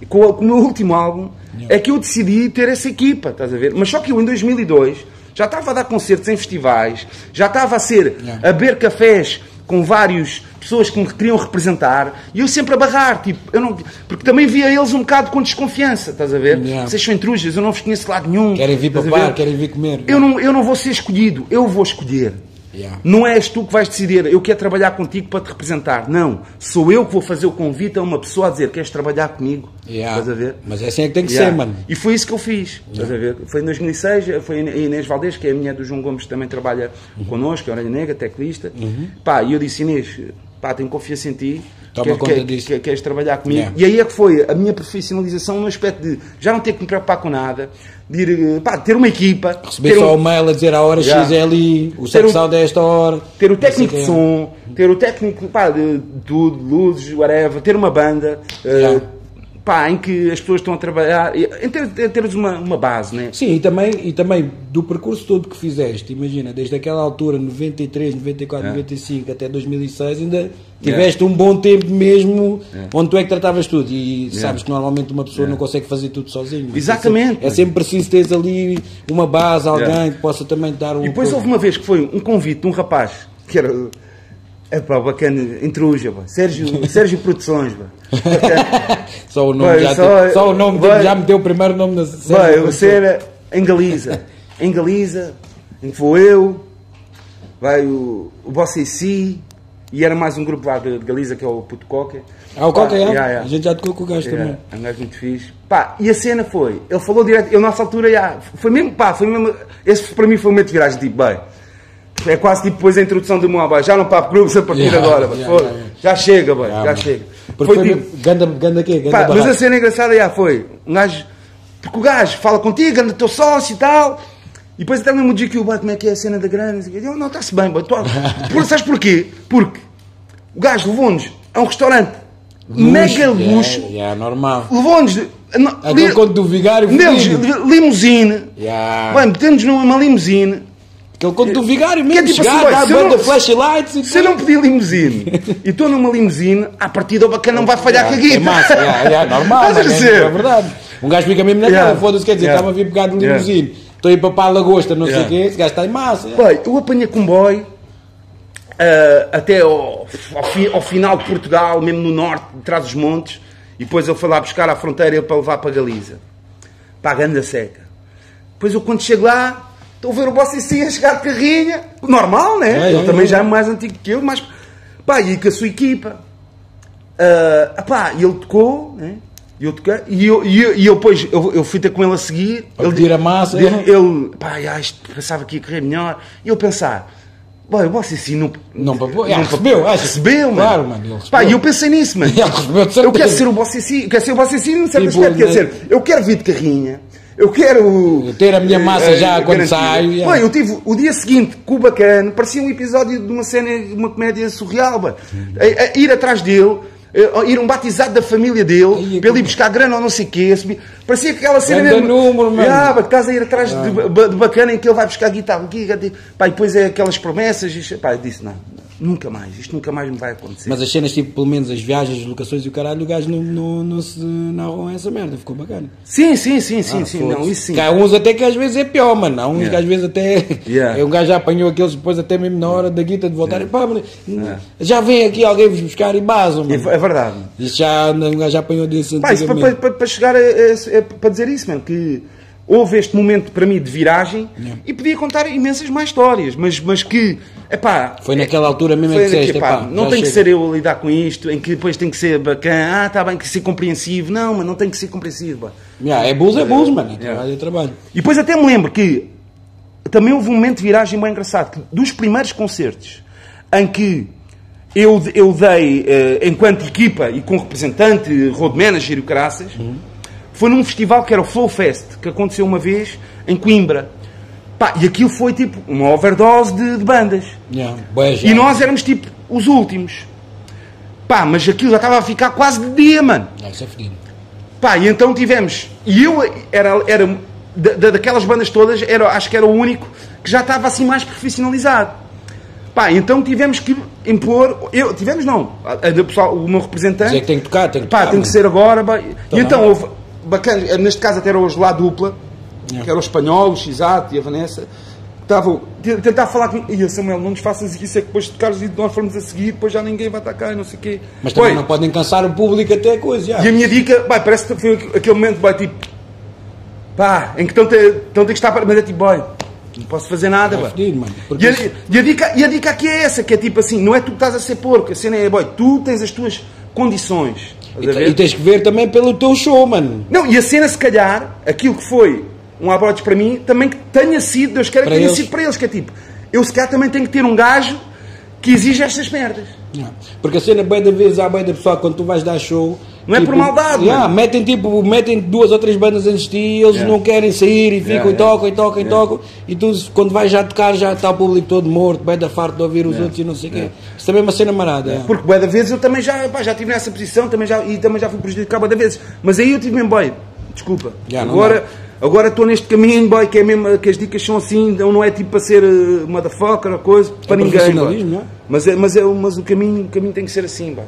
S6: com o meu último álbum, é que eu decidi ter essa equipa, estás a ver? Mas só que eu em 2002 já estava a dar concertos em festivais, já estava a beber cafés com várias pessoas que me queriam representar, e eu sempre a barrar, tipo, eu não, porque também via eles um bocado com desconfiança, estás a ver? Vocês são intrujas, eu não vos conheço de lado nenhum.
S5: Querem vir para
S6: estás a ver?
S5: bar, querem vir comer.
S6: Eu não vou ser escolhido, eu vou escolher. Não és tu que vais decidir, eu quero trabalhar contigo para te representar. Não, sou eu que vou fazer o convite a uma pessoa a dizer, queres trabalhar comigo? Estás a ver?
S5: Mas é assim é que tem que ser, mano.
S6: E foi isso que eu fiz, estás a ver? Foi em 2006, foi a Inês Valdez, que é a mulher do João Gomes, que também trabalha connosco, é Orelha Negra, teclista. Pá, e eu disse, Inês, pá, tenho confiança em ti,
S5: Toma conta disso.
S6: queres trabalhar comigo? E aí é que foi a minha profissionalização no aspecto de já não ter que me preocupar com nada, de ir, pá, ter uma equipa.
S5: Receber só o mail a dizer a hora X é ali, o sexo é esta hora.
S6: Ter o técnico de som, ter o técnico, pá, de tudo, luzes, whatever, ter uma banda, pá, em que as pessoas estão a trabalhar, em teres uma base, né?
S5: Sim, e também do percurso todo que fizeste, imagina, desde aquela altura, 93, 94, 95 até 2006, ainda tiveste um bom tempo mesmo onde tu é que tratavas tudo e sabes que normalmente uma pessoa não consegue fazer tudo sozinho.
S6: Exatamente.
S5: É sempre preciso teres ali uma base, alguém que possa também dar um...
S6: E depois houve uma vez que foi um convite de um rapaz que era... Epá, bacana, intruja, pá. Sérgio Produções, pá.
S5: Só o nome, só o nome já meteu o primeiro nome na
S6: série. Você era em Galiza, em que vou eu, vai o Bossa e Si, e era mais um grupo lá de Galiza, que é o Puto Coca.
S5: O Coca, a gente já tocou com o gajo também.
S6: É um gajo muito fixe. Pá, e a cena foi, ele falou direto, eu nessa altura, foi mesmo, esse para mim foi um momento de viragem, tipo, bem, é quase tipo depois a introdução do Moaba, já não papo grupos a partir de agora, já chega, bem, já chega.
S5: Porque foi tipo, ganda quê?
S6: Pá, mas a cena engraçada foi, um gajo, porque o gajo fala contigo, anda teu sócio e tal, e depois até mesmo diz que como é que é a cena da grana, e eu, não, está-se bem, sabes porquê? Porque o gajo levou-nos a um restaurante mega luxo,
S5: normal.
S6: Levou-nos
S5: aquele conto do vigário,
S6: limusine, bem, metemos numa limusine.
S5: Aquele conto do vigário mesmo,
S6: que é tipo
S5: chegar,
S6: assim,
S5: dar banda, flashlights e
S6: se eu não pedir limusine e estou numa limusine, à partida o bacana não vai falhar com a guita.
S5: É massa, normal, é verdade. Um gajo fica mesmo na cara, foda-se, quer dizer, estava a vir pegar de limusine, estou a ir para a lagosta, não sei o quê, esse gajo está em massa.
S6: Bem, eu apanhei comboio até ao final de Portugal, mesmo no norte, de trás dos montes, e depois eu fui lá buscar à fronteira para levar para Galiza, para a Ganda Seca. Depois eu quando chego lá, estou a ver o Bossa e Si a chegar de carrinha, normal, né? Ele também já é mais antigo que eu, mas pá, e com a sua equipa. E ele tocou, né? Eu toquei, e eu depois eu fui ter com ele a seguir.
S5: Ele tira a massa.
S6: Ele pá, isto pensava que ia correr melhor. E eu pensar, o Bossa e Si não recebeu, mano.
S5: Claro, mano.
S6: Pá, e eu pensei nisso, mano. Eu quero ser o Bossa e Si, quero ser o Bossa e Si, não sei
S5: tipo,
S6: quer dizer, eu quero vir de carrinha. Eu quero
S5: ter a minha massa já quando saio.
S6: Bem, eu tive o dia seguinte com o bacana, parecia um episódio de uma cena, uma comédia surreal. Ir atrás dele, ir um batizado da família dele, para ele ir buscar grana ou não sei o quê. Parecia aquela cena mesmo.
S5: Número, mano.
S6: Estás a ir atrás de bacana em que ele vai buscar guitarra. Pá, e depois é aquelas promessas. Pá, eu disse: não, nunca mais, isto nunca mais me vai acontecer.
S5: Mas as cenas, tipo, pelo menos as viagens, as locações e o caralho, o gajo não se narrou essa merda, ficou bacana.
S6: Sim, não, isso sim.
S5: Há uns até que às vezes é pior, mano. Há uns que às vezes até. Um gajo já apanhou aqueles depois, até mesmo na hora da guita de voltar. Pá, já vem aqui alguém vos buscar e basam, mano.
S6: É verdade.
S5: Isso já, um gajo já apanhou desse.
S6: Pá, isso para chegar para dizer isso, mano, que houve este momento para mim de viragem e podia contar imensas mais histórias, mas que, epá,
S5: foi naquela altura mesmo que disseste,
S6: não tem que ser eu a lidar com isto, em que depois tem que ser bacana, está bem que ser compreensivo, não, mas não tem que ser compreensivo.
S5: É bulls, mano, é trabalho.
S6: E depois até me lembro que também houve um momento de viragem bem engraçado, que dos primeiros concertos em que eu dei, enquanto equipa e com representante, road manager e o caraças, foi num festival que era o Flow Fest, que aconteceu uma vez em Coimbra. Pá, e aquilo foi tipo uma overdose de bandas. E nós éramos tipo os últimos. Pá, mas aquilo já estava a ficar quase de dia, mano.
S5: Isso é fedido.
S6: Pá, e então tivemos, e eu era daquelas bandas todas, acho que era o único que já estava assim mais profissionalizado. Pá, então tivemos que impor, o meu representante...
S5: Dizer que tem que tocar, tem
S6: que ser agora, pá. E então houve, bacana, neste caso até era hoje lá a dupla, que era o espanhol, o Xato e a Vanessa, estavam a tentar falar comigo, e Samuel, não nos faças isso, é que depois de tocares e nós formos a seguir, depois já ninguém vai estar cá e não sei o quê.
S5: Mas também não podem cansar o público até coisa, já.
S6: E a minha dica, pá, parece que foi aquele momento, pá, tipo, pá, em que estão a que estar, mas é tipo, boy, não posso fazer nada, pá. E a dica aqui é essa, que é tipo assim, não é tu que estás a ser porco, a cena é, boy, tu tens as tuas condições.
S5: E tens que ver também pelo teu show, mano.
S6: Não, e a cena, se calhar, aquilo que foi um abrote para mim, também que tenha sido, Deus queira que tenha sido para eles, que é tipo, eu se calhar também tenho que ter um gajo que exige estas merdas.
S5: Porque a cena, bem da vez, há bem da pessoa, quando tu vais dar show...
S6: Não é por maldade,
S5: metem 2 ou 3 bandas antes de ti, eles não querem sair e ficam e tocam, e tu, quando vais já tocar, já está o público todo morto, bem da farto de ouvir os outros e não sei o quê. Isso também é uma cena marada.
S6: Porque bem da vez eu também já estive nessa posição, também já fui prejudicado bem da vez. Mas aí eu tive mesmo, boy, desculpa, agora estou neste caminho, boy, que é mesmo, que as dicas são assim, não é tipo para ser motherfucker ou coisa, para ninguém, boy. Mas o caminho tem que ser assim, boy.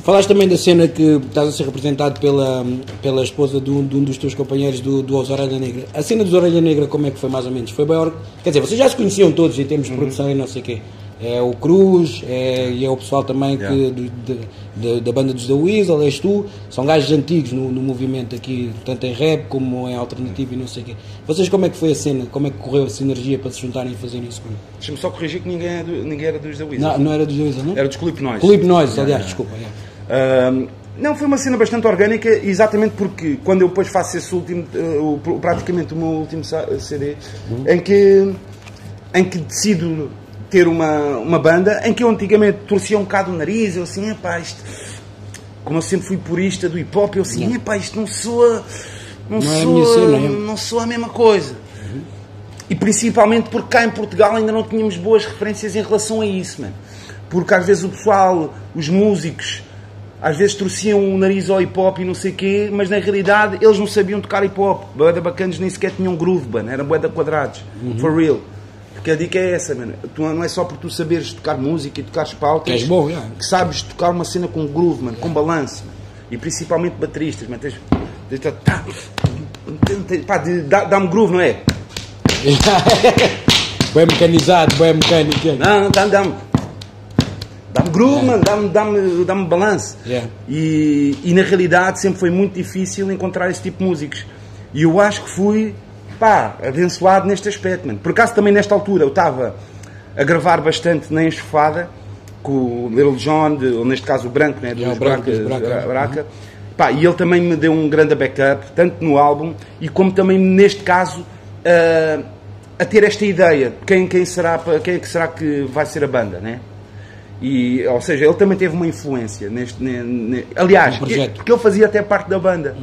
S5: Falaste também da cena que estás a ser representado pela esposa de um dos teus companheiros do Orelha Negra. A cena dos Orelha Negra, como é que foi mais ou menos? Foi bem, quer dizer, vocês já se conheciam todos em termos de produção e não sei o quê. É o Cruz, e é o pessoal também da banda dos The Weasel, és tu. São gajos antigos no movimento aqui, tanto em rap como em alternativo e não sei o quê. Vocês, como é que foi a cena? Como é que correu a sinergia para se juntarem e fazerem isso?
S6: Deixa-me só corrigir que ninguém era dos The Weasel.
S5: Não era dos The Weasel, não?
S6: Era dos Clip Noise.
S5: Clip Noise, aliás, desculpa.
S6: Não, foi uma cena bastante orgânica, exatamente porque quando eu depois faço esse último, praticamente o meu último CD, em que decido ter uma banda, em que eu antigamente torcia um bocado o nariz, eu assim, epá, isto, como eu sempre fui purista do hip hop, eu assim, epá, isto não soa a mesma coisa. E principalmente porque cá em Portugal ainda não tínhamos boas referências em relação a isso, mano. Porque às vezes o pessoal, os músicos, às vezes torciam o nariz ao hip hop e não sei o quê, mas na realidade eles não sabiam tocar hip hop. Bué da bacanas nem sequer tinham groove, mano. Eram bué da quadrados. For real. Porque a dica é essa, mano. Não é só por tu saberes tocar música e tocares pautas
S5: que és bom,
S6: que sabes tocar uma cena com groove, mano, com balanço, mano. E principalmente bateristas, mano. Dá-me groove, não é?
S5: Bem mecanizado, bem mecânico.
S6: Não, dá-me groove, mano, dá-me balanço. E na realidade sempre foi muito difícil encontrar esse tipo de músicos. E eu acho que fui, abençoado neste aspecto, mano. Por acaso também nesta altura eu estava a gravar bastante na enxofada com o Little John, ou neste caso o Branco, né, dos Braca. E ele também me deu um grande backup, tanto no álbum, e como também neste caso a ter esta ideia de quem é que será que vai ser a banda, né? E, ou seja, ele também teve uma influência aliás, porque ele fazia até parte da banda.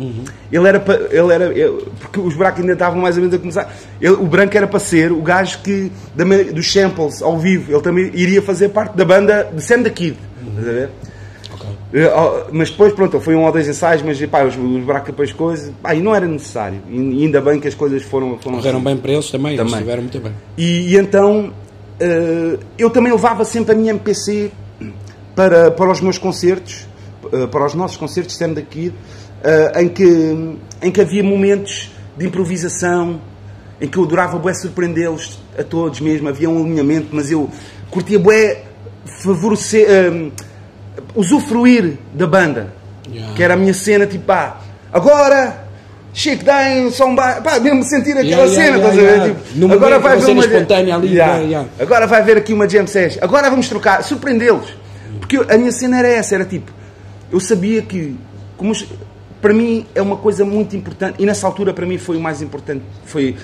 S6: Porque os Braca ainda estavam mais ou menos a começar. O Branco era para ser o gajo que dos samples ao vivo, ele também iria fazer parte da banda de Sam the Kid. Estás a ver? Mas depois, pronto, foi 1 ou 2 ensaios, mas os Braca depois coisas, e não era necessário. E ainda bem que as coisas foram
S5: correram bem para eles também. Eles estiveram muito bem.
S6: E então eu também levava sempre a minha MPC para os meus concertos, para os nossos concertos de Sam the Kid, em que havia momentos de improvisação, em que eu adorava bué surpreendê-los a todos mesmo, havia um alinhamento, mas eu curtia bué favorecer, usufruir da banda, que era a minha cena, tipo, agora Chico, dá só um mesmo sentir aquela cena, estás a ver? Tipo, agora vai ver uma
S5: espontânea ali.
S6: Agora vai ver aqui uma jam session. Agora vamos trocar, surpreendê-los. Porque a minha cena era essa, era tipo, eu sabia que, para mim é uma coisa muito importante, e nessa altura para mim foi o mais importante, foi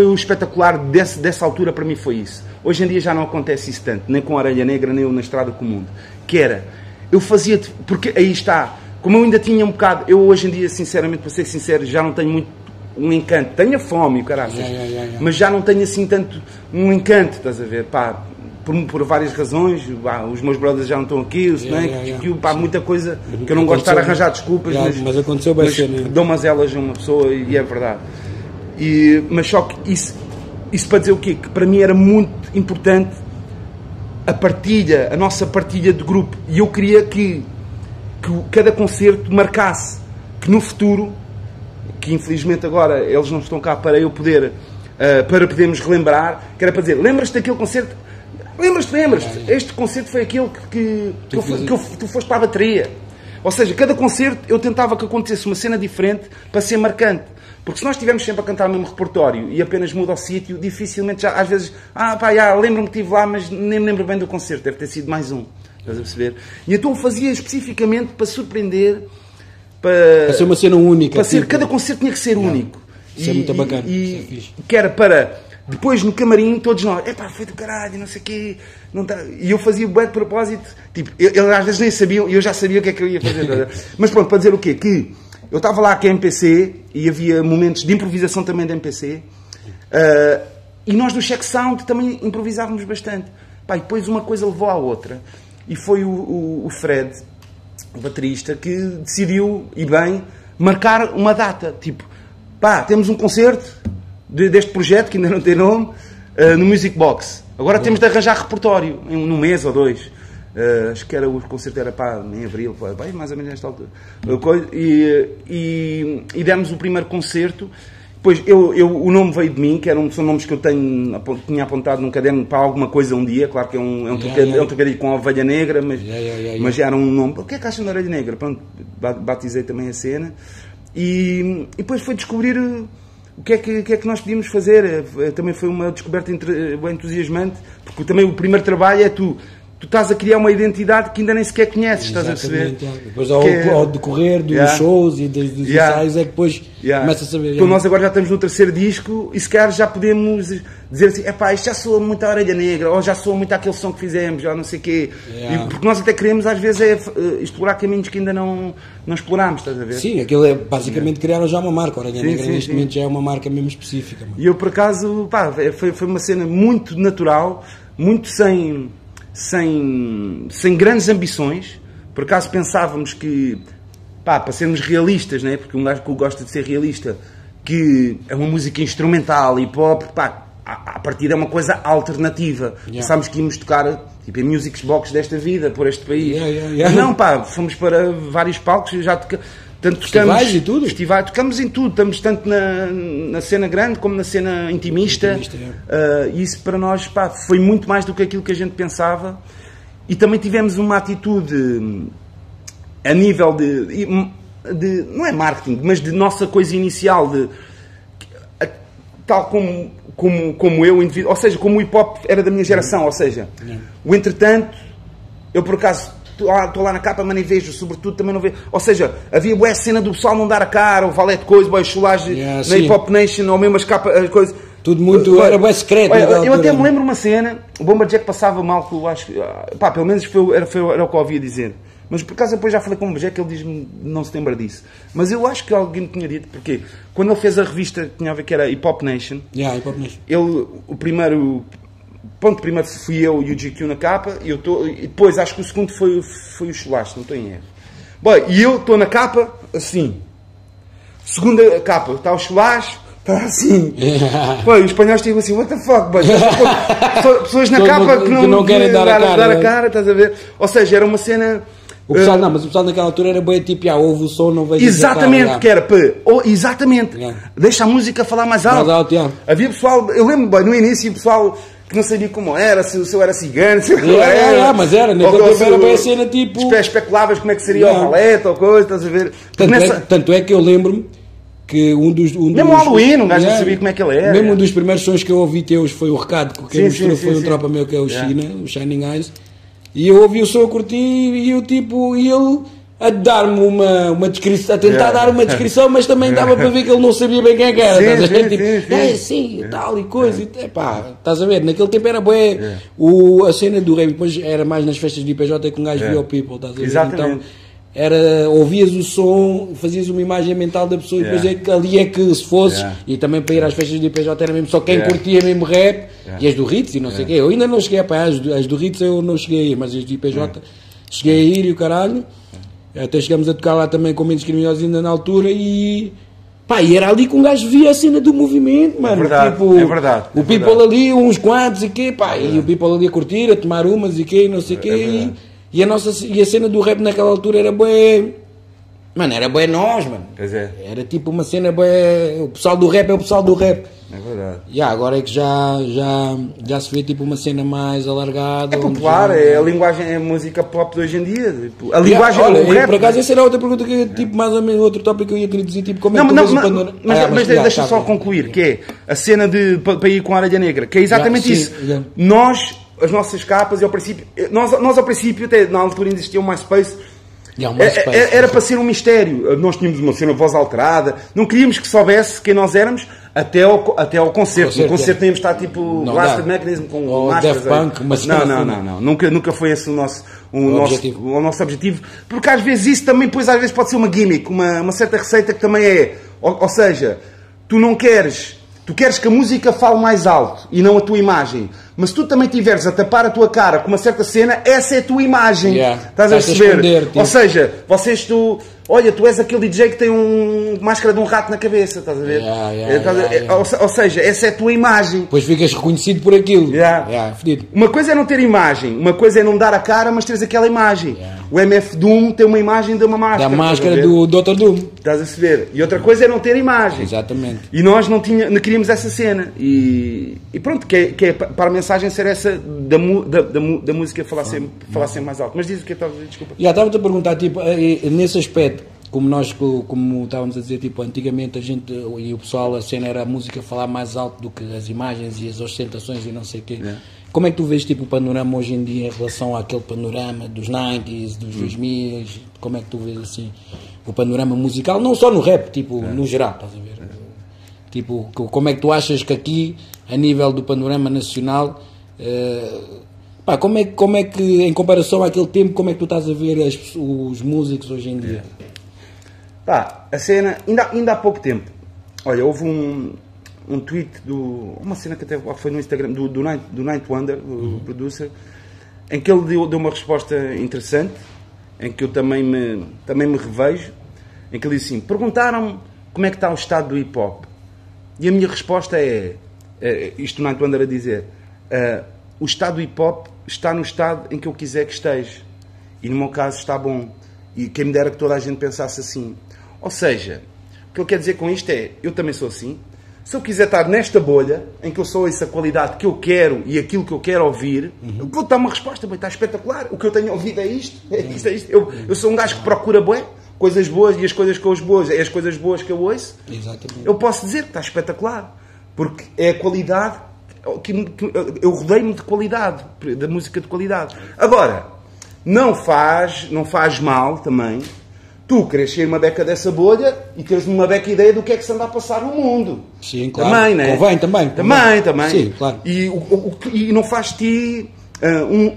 S6: o espetacular dessa altura, para mim foi isso. Hoje em dia já não acontece isso tanto, nem com a Orelha Negra, nem eu na Estrada com o Mundo. Que era, eu fazia, porque aí está, como eu ainda tinha um bocado, eu hoje em dia, sinceramente, para ser sincero, já não tenho muito um encanto. Tenho a fome, o caralho, mas já não tenho assim tanto um encanto, estás a ver, por várias razões. Os meus brothers já não estão aqui, o Snake, pá, muita coisa que eu não gosto de estar a arranjar desculpas,
S5: mas aconteceu bem cedo.
S6: Dou umas elas a uma pessoa e é verdade. Mas só que isso para dizer o quê? Que para mim era muito importante a nossa partilha de grupo, e eu queria que cada concerto marcasse, que no futuro, que infelizmente agora eles não estão cá para eu poder, para podermos relembrar, que era para dizer, lembras-te daquele concerto? Lembras-te, este concerto foi aquele que tu foste para a bateria. Ou seja, cada concerto eu tentava que acontecesse uma cena diferente para ser marcante. Porque se nós estivermos sempre a cantar o mesmo repertório e apenas muda o sítio, dificilmente já, às vezes, lembro-me que estive lá, mas nem me lembro bem do concerto, deve ter sido mais um. Estás a perceber? E então eu fazia especificamente para surpreender, para
S5: ser uma cena única.
S6: Cada concerto tinha que ser único.
S5: Isso é muito bacana.
S6: Que era para, depois no camarim, todos nós, foi do caralho, não sei o quê. Não tá... E eu fazia bem de propósito. Tipo, eles às vezes nem sabiam, e eu já sabia o que é que eu ia fazer. Mas pronto, para dizer o quê? Que eu estava lá com a MPC e havia momentos de improvisação também da MPC. E nós do Check Sound também improvisávamos bastante. E depois uma coisa levou à outra. E foi o Fred, o baterista, que decidiu, e bem, marcar uma data. Tipo, temos um concerto deste projeto, que ainda não tem nome, no Music Box. Agora temos de arranjar repertório, num mês ou 2. Acho que o concerto era em abril, bem, mais ou menos nesta altura. E demos o primeiro concerto. Depois o nome veio de mim, que são nomes que eu tinha apontado num caderno para alguma coisa um dia. Claro que é um trocadilho com a Ovelha Negra, mas já era um nome. O que é que acham da Ovelha Negra? Pronto, batizei também a cena. E depois foi descobrir o que é que nós podíamos fazer. Também foi uma descoberta entusiasmante, porque também o primeiro trabalho é tu estás a criar uma identidade que ainda nem sequer conheces, estás a perceber?
S5: Depois ao decorrer dos shows e dos ensaios é que depois começa a saber.
S6: Então nós agora já estamos no terceiro disco e se calhar já podemos dizer assim, isto já soa muito a Orelha Negra, ou já soa muito aquele som que fizemos, já não sei o quê. Porque nós até queremos às vezes explorar caminhos que ainda não explorámos, estás a ver?
S5: Sim, aquilo é basicamente criaram já uma marca. A Orelha Negra neste momento já é uma marca mesmo específica.
S6: E eu por acaso, foi uma cena muito natural, muito sem grandes ambições. Por acaso pensávamos que, para sermos realistas, né? Porque um gajo que gosta de ser realista, que é uma música instrumental, hip-hop, a partir é uma coisa alternativa. Pensámos que íamos tocar tipo, em Music Box desta vida, por este país. Não, fomos para vários palcos, já
S5: festivais e tudo?
S6: Tocamos em tudo, estamos tanto na cena grande como na cena intimista. E isso para nós foi muito mais do que aquilo que a gente pensava. E também tivemos uma atitude a nível de não é marketing, mas de nossa coisa inicial, tal como eu, indivíduo, ou seja, como o hip-hop era da minha geração, ou seja, o entretanto, eu por acaso estou lá na capa, mas nem vejo, sobretudo também não vejo. Ou seja, havia boa cena do pessoal não dar a cara, o Valete Coisa, boa chulagem na Hip Hop Nation, ou mesmo as capas, coisas.
S5: Tudo muito, era bem secreto.
S6: Eu até me lembro uma cena, o Bomba Jack passava mal, que eu acho, pelo menos era o que eu ouvia dizer. Mas por acaso depois já falei com o Bomba Jack, ele diz-me, não se lembra disso. Mas eu acho que alguém me tinha dito, porque quando ele fez a revista, tinha a ver que era Hip Hop Nation,
S5: Hip Hop Nation.
S6: Ele, primeiro fui eu e o GQ na capa, e depois acho que o segundo foi o Chulaste, não estou em erro. Bom, e eu estou na capa, assim. Segunda capa, está o Chulaste, está assim. Pô, os espanhóis estiveram assim, what the fuck, pessoas na capa que não querem dar a cara, estás a ver? Ou seja, era uma cena...
S5: mas o pessoal naquela altura era bem tipo, ouve o som, não vejo.
S6: Exatamente, que era exatamente. Deixa a música falar mais alto. Havia pessoal, eu lembro bem, no início, o pessoal que não sabia como era, se eu era cigano, se eu era.
S5: Mas era, naquele tempo era bem a cena tipo.
S6: Especulavas como é que seria o Valete ou coisa, estás a ver?
S5: Tanto é que eu lembro-me que
S6: mesmo o Halloween, um gajo não sabia como é que ele era.
S5: Mesmo um dos primeiros sons que eu ouvi teus foi o recado, que quem mostrou foi um tropa meu que é o China, o Shining Eyes. E eu ouvi o som, eu curti, e ele a dar-me uma descrição, a tentar dar uma descrição, mas também dava para ver que ele não sabia bem quem é que era. Estás a ver? Sim, tal e coisa. Estás a ver? Naquele tempo era bué. A cena do rap, depois era mais nas festas de IPJ que um gajo via o People. Estás a ver?
S6: Exatamente.
S5: Então, ouvias o som, fazias uma imagem mental da pessoa e depois é que ali é que se fosses, e também para ir às festas de IPJ era mesmo só quem curtia mesmo rap, e as do Ritz e não sei o quê. Eu ainda não cheguei a pá, as do Ritz eu não cheguei a ir, mas as do IPJ cheguei a ir e o caralho, até chegamos a tocar lá também com Mentes Criminosos ainda na altura e pá, e era ali que um gajo via a cena do movimento, mano.
S6: É verdade,
S5: tipo,
S6: é verdade.
S5: O people ali, uns quantos e quê, pá, e o people ali a curtir, a tomar umas e quê, não sei o quê, e a cena do rap naquela altura era bué. Mano, era bué nós, mano.
S6: Pois é.
S5: Era tipo uma cena bué. O pessoal do rap é o pessoal do rap.
S6: É verdade.
S5: Agora é que já se vê tipo uma cena mais alargada.
S6: É popular, é a linguagem, é a música pop de hoje em dia. Tipo, a linguagem
S5: olha,
S6: do rap.
S5: por acaso, essa era outra pergunta que tipo, mais ou menos outro tópico que eu ia querer dizer, tipo, como é que tu vês o panorama.
S6: Mas deixa só concluir, que é a cena de para ir com a Orelha Negra, que é exatamente isso. Nós, as nossas capas, e ao princípio, nós ao princípio, até na altura ainda existia o MySpace. Era para ser um mistério. Nós tínhamos uma cena voz alterada, não queríamos que soubesse quem nós éramos até ao concerto. No concerto íamos estar tipo Blasted Mechanism com máscaras.
S5: Punk, mas
S6: não. Nunca foi esse o nosso objetivo. Porque às vezes isso também, pois às vezes pode ser uma gimmick, uma certa receita que também é. Ou seja, tu queres que a música fale mais alto e não a tua imagem. Mas se tu também tiveres a tapar a tua cara com uma certa cena, essa é a tua imagem. Estás a perceber? Ou seja, olha, tu és aquele DJ que tem máscara de um rato na cabeça, estás a ver? Ou seja, essa é a tua imagem.
S5: Depois ficas reconhecido por aquilo.
S6: Uma coisa é não ter imagem, uma coisa é não dar a cara, mas teres aquela imagem. O MF Doom tem uma imagem de uma máscara.
S5: Da máscara do Dr. Doom.
S6: Estás a perceber? E outra coisa é não ter imagem.
S5: Exatamente.
S6: E nós não queríamos essa cena. E pronto, que é para a mensagem ser essa da música falar sempre mais alto. Mas diz o que estava a dizer, desculpa.
S5: Estava-te a perguntar, tipo, nesse aspecto, como estávamos a dizer, tipo, antigamente a gente e o pessoal, a cena era a música falar mais alto do que as imagens e as ostentações e não sei o quê. Como é que tu vês tipo, o panorama hoje em dia em relação àquele panorama dos 90s, dos 2000s? Como é que tu vês assim o panorama musical, não só no rap, tipo, no geral, estás a ver? Tipo, como é que tu achas que aqui, a nível do panorama nacional, pá, como é que, em comparação àquele tempo, como é que tu estás a ver os músicos hoje em dia?
S6: Pá, a cena, ainda há pouco tempo, olha, houve um tweet uma cena que até foi no Instagram do Night Wonder, o producer, em que ele deu uma resposta interessante, em que eu também me revejo, em que ele disse assim, perguntaram-me como é que está o estado do hip hop, e a minha resposta isto o Night Wonder a dizer, o estado do hip hop está no estado em que eu quiser que esteja, e no meu caso está bom, e quem me dera que toda a gente pensasse assim. Ou seja, o que ele quer dizer com isto é, eu também sou assim. Se eu quiser estar nesta bolha, em que eu sou essa qualidade que eu quero e aquilo que eu quero ouvir, eu vou dar uma resposta, bem, está espetacular. O que eu tenho ouvido é isto. Eu sou um gajo que procura coisas boas e as coisas com os boas, é as coisas boas que eu ouço.
S5: Exatamente.
S6: Eu posso dizer que está espetacular, porque é a qualidade, que eu rodeio-me de qualidade, da música de qualidade. Agora, não faz mal também tu queres ser uma beca dessa bolha e teres uma beca ideia do que é que se anda a passar no mundo.
S5: Sim, claro.
S6: Também, né?
S5: Convém, também.
S6: Também.
S5: Sim, claro.
S6: E não faz ti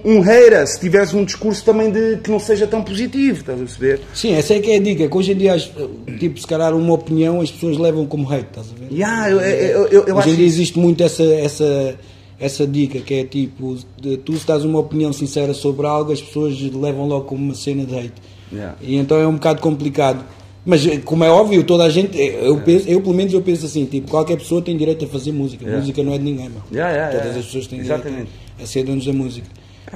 S6: um hater se tiveres um discurso também que não seja tão positivo, estás a perceber?
S5: Sim, essa é que é a dica, que hoje em dia, tipo, se calhar uma opinião as pessoas levam como hate, estás a ver?
S6: Eu
S5: hoje
S6: acho
S5: em dia existe muito essa dica, que é tipo, tu se dás uma opinião sincera sobre algo, as pessoas levam logo como uma cena de hate. E então é um bocado complicado. Mas como é óbvio, toda a gente, eu pelo menos eu penso assim, tipo, qualquer pessoa tem direito a fazer música. Música não é de ninguém, mano. Todas as pessoas têm direito a ser donos da música.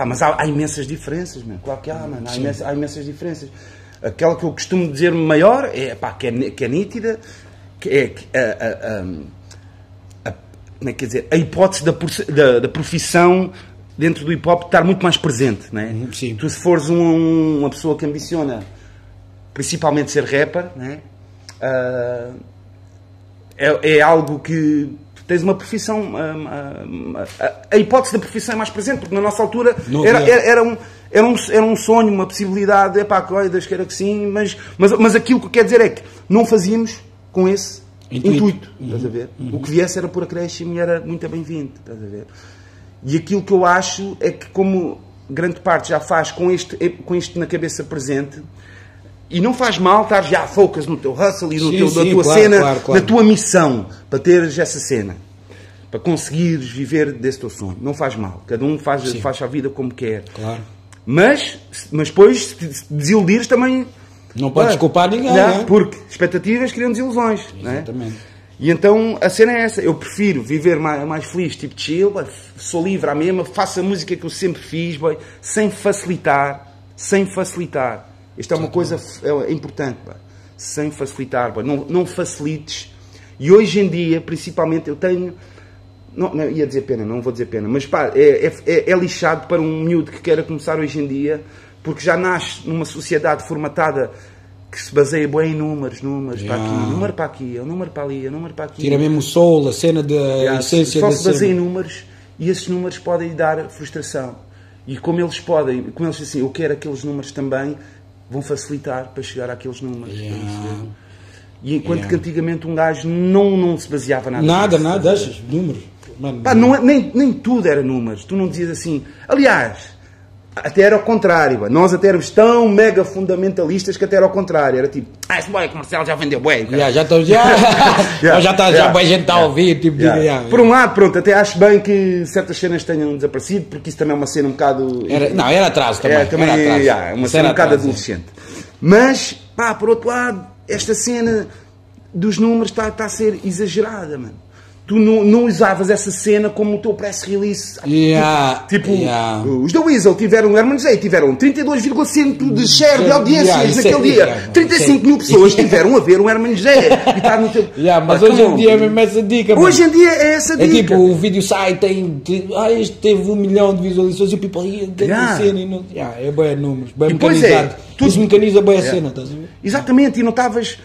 S6: Mas há imensas diferenças, mano. Claro que há, mano. Há imensas diferenças. Aquela que eu costumo dizer maior é, que é nítida, que é como é que quer dizer, a hipótese da profissão dentro do hip hop estar muito mais presente, não é?
S5: Sim.
S6: Tu, se fores uma pessoa que ambiciona principalmente ser rapper, não é? É algo que tens uma profissão, a hipótese da profissão é mais presente, porque na nossa altura era um sonho, uma possibilidade, Deus queira que sim, mas aquilo que quer dizer é que não fazíamos com esse intuito, estás a ver? O que viesse era por acréscimo e era muito bem-vindo, estás a ver? E aquilo que eu acho é que, como grande parte já faz com isto na cabeça presente, E não faz mal estar já focus no teu hustle e no
S5: Sim,
S6: teu,
S5: sim,
S6: na tua
S5: claro,
S6: cena,
S5: claro, claro.
S6: na tua missão, para teres essa cena. Para conseguires viver desse teu sonho. Não faz mal. Cada um faz a vida como quer.
S5: Claro.
S6: Mas depois, se desiludires também...
S5: Não podes culpar ninguém,
S6: não,
S5: né?
S6: porque expectativas criam desilusões.
S5: Exatamente.
S6: Não é? E então a cena é essa. Eu prefiro viver mais feliz, tipo chill, sou livre à mesma, faço a música que eu sempre fiz, boy, sem facilitar. Sem facilitar. Isto é uma coisa importante. Boy. Sem facilitar. Boy. Não facilites. E hoje em dia, principalmente, eu tenho... Não ia dizer pena, não vou dizer pena, mas pá, é lixado para um miúdo que queira começar hoje em dia, porque já nasce numa sociedade formatada que se baseia bem em números para aqui, número para aqui, número para ali, número para aqui.
S5: Tira mesmo o soul, a cena da essência da
S6: cena. Só se baseia em
S5: cena.
S6: números e esses números podem dar frustração. E como eles dizem assim, eu quero aqueles números também, vão facilitar para chegar àqueles números. E enquanto que antigamente um gajo não se baseava nada.
S5: Nada, achas? Números. Mano,
S6: pá, nem tudo era números. Tu não dizias assim. Aliás, até era ao contrário. Nós até éramos tão mega fundamentalistas que até era ao contrário. Era tipo, esse boy comercial já vendeu bué.
S5: Já está a gente está a ouvir. Tipo,
S6: Por um lado, pronto, até acho bem que certas cenas tenham desaparecido, porque isso também é uma cena um bocado...
S5: Era atraso também.
S6: Era uma cena um bocado adolescente. Mas, pá, por outro lado, esta cena dos números está a ser exagerada, mano. Tu não usavas essa cena como o teu press release. Os da Weasel tiveram, Herman J, tiveram 32,5% de share de audiências naquele dia. 35 mil pessoas tiveram a ver um Herman J. E está no teu...
S5: mas hoje em dia é mesmo essa dica.
S6: Hoje em dia é essa dica.
S5: É tipo, o vídeo sai, este teve 1 milhão de visualizações e o people ia a cena e não... é bem números, bem mecanizado. Isso mecaniza bem a cena, estás a ver?
S6: Exatamente, e não estavas...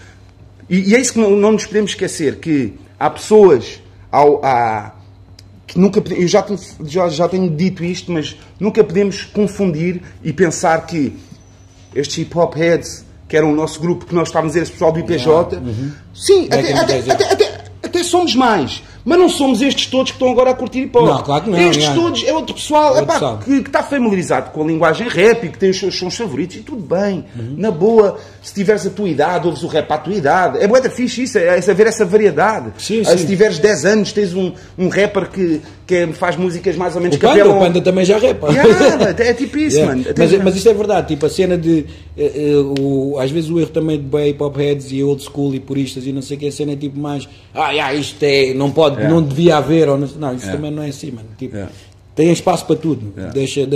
S6: E é isso que não nos podemos esquecer, que há pessoas... que nunca, eu já tenho dito isto, mas nunca podemos confundir e pensar que estes hip hop heads, que eram o nosso grupo, que nós estávamos a dizer, esse pessoal do IPJ, sim, até somos mais, mas não somos estes todos que estão agora a curtir hip hop.
S5: Não, claro que não.
S6: Estes todos é outro pessoal, que está familiarizado com a linguagem rap e que tem os seus sons favoritos, e tudo bem, na boa, se tiveres a tua idade, ouves o rap à tua idade, é bué da fixe isso, é haver essa variedade.
S5: Sim.
S6: Se tiveres 10 anos, tens um rapper que faz músicas mais ou menos
S5: o Panda também já rapa.
S6: É tipo isso, mano.
S5: Mas isto é verdade, tipo, a cena de às vezes o erro também de hip hop heads e old school e puristas e não sei o que, a cena é tipo mais isto não pode, não devia haver, ou não, isso também não é assim, mano. Tipo, tem espaço para tudo. Deixa.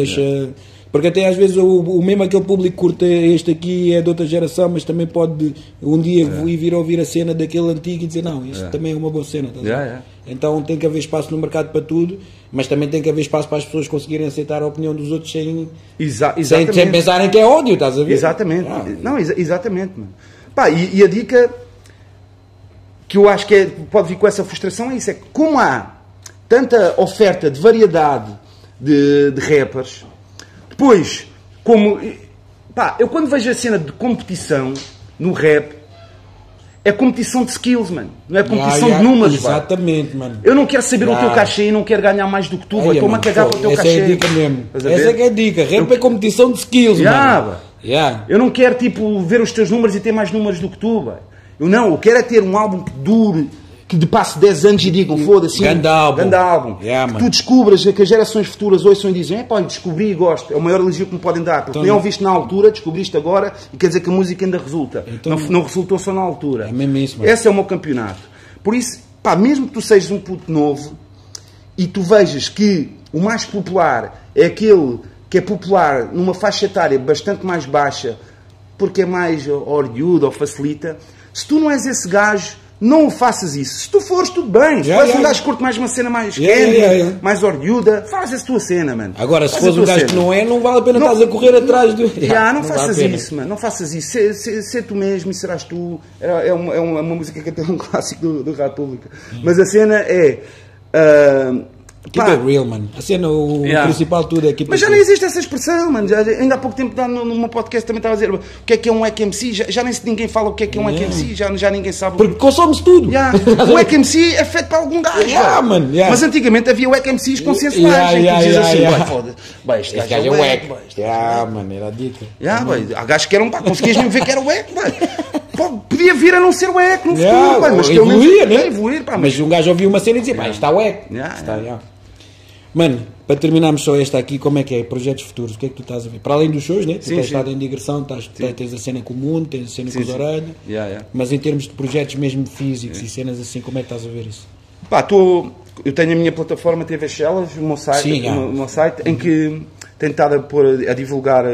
S5: Porque até às vezes o mesmo aquele público curta este aqui é de outra geração, mas também pode um dia vir a ouvir a cena daquele antigo e dizer não, isto também é uma boa cena. Então tem que haver espaço no mercado para tudo, mas também tem que haver espaço para as pessoas conseguirem aceitar a opinião dos outros sem pensarem que é ódio, estás a ver?
S6: Exatamente. Exatamente, mano. Pá, e a dica que eu acho que pode vir com essa frustração é isso, é que como há tanta oferta de variedade de rappers, depois, eu quando vejo a cena de competição no rap, é competição de skills, mano. Não é competição de números,
S5: exatamente, mano.
S6: Eu não quero saber o teu cachê e não quero ganhar mais do que tu, estou-me a cagar para o teu cachê.
S5: Essa é a dica mesmo. Essa é que é a dica. Rap é competição de skills, mano.
S6: Eu não quero, ver os teus números e ter mais números do que tu, eu quero é ter um álbum que dure, que de passe 10 anos e digam, foda-se,
S5: grande álbum.
S6: Que tu descubras, que as gerações futuras ouçam e dizem, descobri e gosto, é o maior elogio que me podem dar, porque nem ouviste na altura, descobriste agora, e quer dizer que a música ainda resulta. Não resultou só na altura.
S5: É mesmo isso, mano.
S6: Esse é o meu campeonato. Por isso, mesmo que tu sejas um puto novo, e tu vejas que o mais popular é aquele que é popular numa faixa etária bastante mais baixa, porque é mais orgulho ou facilita, se tu não és esse gajo, não faças isso. Se tu fores, tudo bem. Se fores um gajo que curte mais uma cena mais candy, mais orgulhuda, faz a tua cena, mano.
S5: Agora, se fores um gajo que não é, não vale a pena estás a correr atrás do...
S6: não faças isso, mano. Não faças isso. Ser tu mesmo e serás tu. É uma música que é até um clássico do República. Mas a cena é...
S5: Keep it real, mano. A cena, o principal tudo é keep
S6: Mas
S5: it
S6: já
S5: real.
S6: nem existe essa expressão, mano. Ainda há pouco tempo no meu podcast também estava a dizer o que é um Wack MC. Já nem ninguém fala o que é um Wack MC. Já ninguém sabe.
S5: Porque consomos tudo.
S6: O Wack MC é feito para algum gajo.
S5: Mano,
S6: Mas antigamente havia Wack MCs consensuais. Que diziam assim, foda-se. Este gajo é Wack.
S5: Mano, era a dica.
S6: Há gajos que eram, conseguias mesmo ver que era Wack, podia vir a não ser Wack no futuro, mas que
S5: evoluía, né?
S6: Evoluir,
S5: mas um gajo ouvia uma cena e dizia, isto está Wack. Mano, para terminarmos só esta aqui, como é que é? Projetos futuros, o que é que tu estás a ver? Para além dos shows, né? Tu tens estado em digressão, tens a cena com o mundo, tens a cena com os Orelha, mas em termos de projetos mesmo físicos e cenas assim, como é que estás a ver isso?
S6: Eu tenho a minha plataforma TV Shellas, o meu site, em que tenho estado a divulgar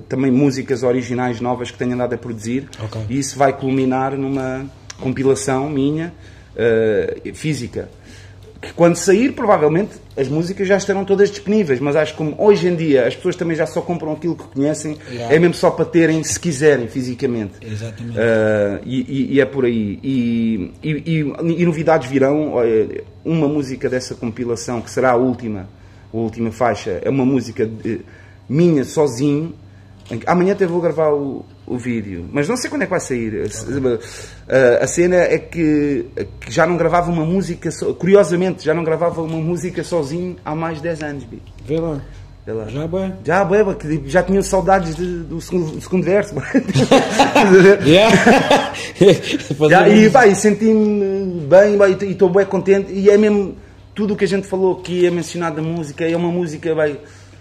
S6: também músicas originais novas que tenho andado a produzir, e isso vai culminar numa compilação minha, física. Que quando sair, provavelmente, as músicas já estarão todas disponíveis, mas acho que como hoje em dia as pessoas também já só compram aquilo que conhecem, é mesmo só para terem, se quiserem, fisicamente.
S5: Exatamente.
S6: E é por aí. E novidades virão. Uma música dessa compilação, que será a última faixa, é uma música minha, sozinho. Amanhã até vou gravar o vídeo, mas não sei quando é que vai sair. A cena é que já não gravava uma música, curiosamente, já não gravava uma música sozinho há mais de 10 anos.
S5: Vê lá.
S6: Já tinha saudades do segundo verso. E senti-me bem e estou bem contente. E é mesmo tudo o que a gente falou aqui, é mencionado da música, é uma música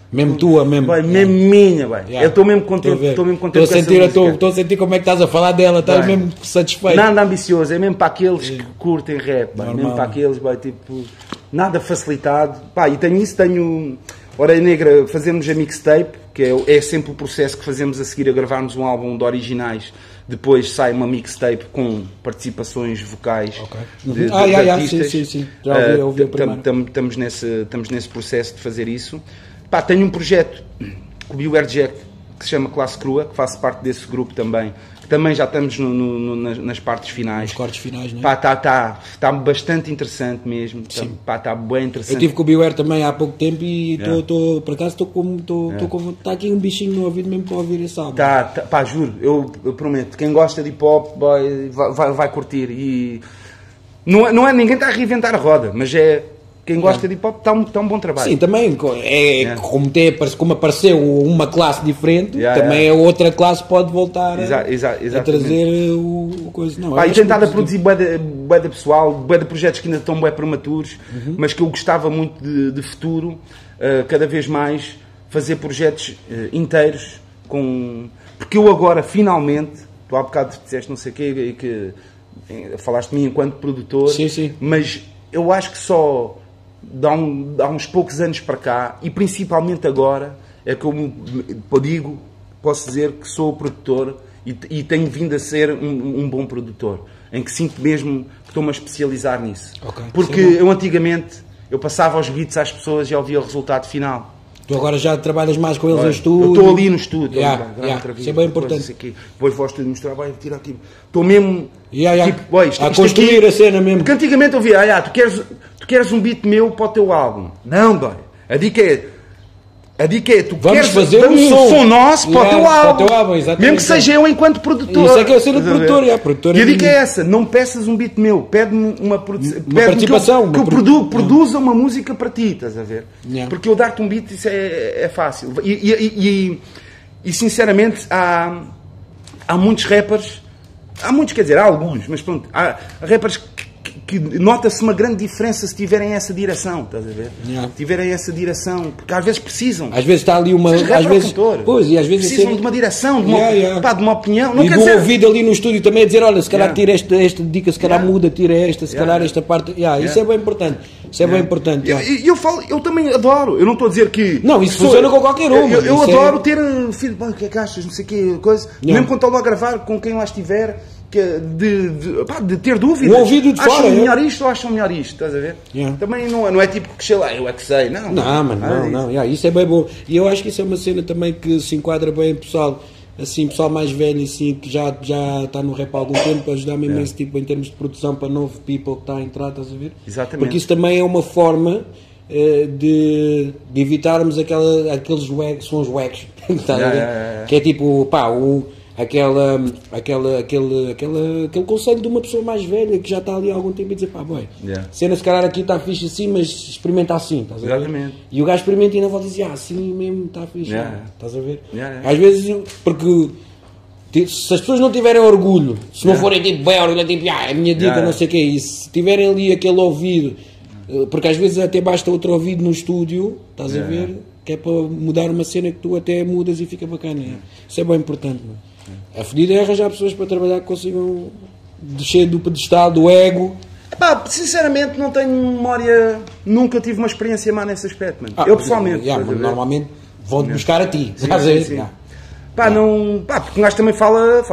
S5: mesmo tua, mesmo.
S6: Mesmo minha, eu estou mesmo contente.
S5: Estou a sentir como é que estás a falar dela, estás mesmo satisfeito.
S6: Nada ambicioso, é mesmo para aqueles que curtem rap, mesmo para aqueles, tipo, nada facilitado. E tenho Orelha Negra, fazemos a mixtape, que é sempre o processo que fazemos a seguir a gravarmos um álbum de originais. Depois sai uma mixtape com participações vocais de artistas.
S5: Sim. Já ouvi a primeira.
S6: Estamos nesse processo de fazer isso. Tenho um projeto com o Beware Jack que se chama Classe Crua, que faço parte desse grupo também. Também já estamos nas partes finais.
S5: Nos cortes finais, né?
S6: Está bastante interessante mesmo. Está bem interessante.
S5: Eu estive com o Beware também há pouco tempo e por acaso está aqui um bichinho no ouvido mesmo para ouvir esse álbum.
S6: Juro, eu prometo. Quem gosta de hip hop vai curtir. E não é ninguém está a reinventar a roda, mas quem gosta de hip hop está um bom trabalho.
S5: Sim, também como apareceu uma classe diferente, também a outra classe pode voltar a trazer o coisa.
S6: E tentado a produzir bué de pessoal, bué de projetos que ainda estão bué prematuros, mas que eu gostava muito de futuro, cada vez mais, fazer projetos inteiros, porque eu agora, finalmente, tu há bocado disseste não sei o quê, e que falaste de mim enquanto produtor, mas eu acho que só há uns poucos anos para cá, e principalmente agora, é que eu posso dizer que sou produtor e tenho vindo a ser um bom produtor, em que sinto mesmo que estou-me a especializar nisso. Porque eu antigamente, eu passava os beats às pessoas e ouvia o resultado final.
S5: Tu agora já trabalhas mais com eles no estúdio?
S6: Eu estou ali no estúdio.
S5: Isso é bem importante.
S6: Depois vou ao estúdio mostrar, vai tirar aqui. Estou mesmo
S5: a construir a cena mesmo.
S6: Porque antigamente eu via, tu queres um beat meu para o teu álbum. Não, boy. A dica é tu queres
S5: fazer um som
S6: nosso para o teu álbum. Mesmo que seja eu enquanto produtor.
S5: Isso é que é a cena de produtor.
S6: E a dica é essa, não peças um beat meu, pede-me uma
S5: participação.
S6: Que eu produza uma música para ti, estás a ver? Porque eu dar-te um beat, isso é fácil. E sinceramente, há muitos rappers, há alguns, mas pronto, há rappers que nota-se uma grande diferença se tiverem essa direção, estás a ver? Tiverem essa direção, porque às vezes precisam.
S5: Às vezes está ali uma... Às vezes
S6: precisam de uma direção, de uma opinião. Não
S5: quer dizer... ouvido ali no estúdio também a dizer, olha, se calhar tira esta dica, se calhar muda, tira esta, se calhar esta parte... Isso é bem importante. Isso é bem importante.
S6: Eu também adoro. Eu não estou a dizer que...
S5: Não, isso funciona com qualquer um.
S6: Eu adoro ter feedback, o que é que achas, não sei o quê, coisa. Mesmo quando estou lá a gravar, com quem lá estiver... de ter dúvidas.
S5: Um ouvido de fora.
S6: Acham melhor isto ou acham melhor isto, estás a ver? Também não é tipo que sei lá, eu é que sei. Não.
S5: Isso é bem bom. E eu acho que isso é uma cena também que se enquadra bem pessoal mais velho, assim, que já está no rap há algum tempo, ajudar-me imenso tipo, em termos de produção para novo people que está a entrar, estás a ver?
S6: Exatamente.
S5: Porque isso também é uma forma de evitarmos aqueles sons wags, que é tipo, pá, aquele conselho de uma pessoa mais velha que já está ali há algum tempo e dizer, pá, boy, cena se calhar aqui está fixe assim, mas experimenta assim, estás a ver?
S6: Exatamente.
S5: E o gajo experimenta e ainda volta a dizer, assim mesmo está fixe, estás a ver? Às vezes, porque se as pessoas não tiverem orgulho, se não forem tipo bem orgulho, tipo, é a minha dica, não sei o que é isso, se tiverem ali aquele ouvido, porque às vezes até basta outro ouvido no estúdio, estás a ver? Que é para mudar uma cena que tu até mudas e fica bacana. Isso é bem importante, mano. A fedida é arranjar pessoas para trabalhar que consigam descer do pedestal, do ego.
S6: Pá, sinceramente não tenho memória, nunca tive uma experiência má nesse aspecto, mano. Eu pessoalmente.
S5: Normalmente vão-te buscar a ti.
S6: Sim. Pá, não. Pá, porque um gajo também fala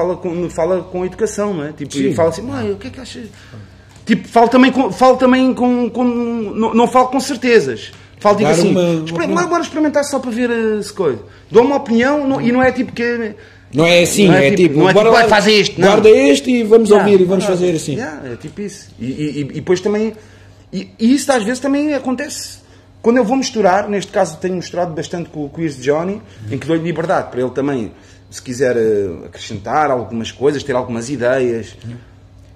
S6: com educação, não é? Tipo, e fala assim, mãe, o que é que achas? Tipo, falo também com não falo com certezas. Falo tipo assim, bora experimentar só para ver essa coisa. Dou uma opinião e não é tipo que.
S5: Não é assim, é tipo,
S6: bora lá, faz isto,
S5: guarda este e vamos ouvir e vamos fazer assim.
S6: É tipo isso. E depois também. E isso às vezes também acontece. Quando eu vou misturar, neste caso tenho misturado bastante com o Ears de Johnny, em que dou-lhe liberdade para ele também, se quiser acrescentar algumas coisas, ter algumas ideias.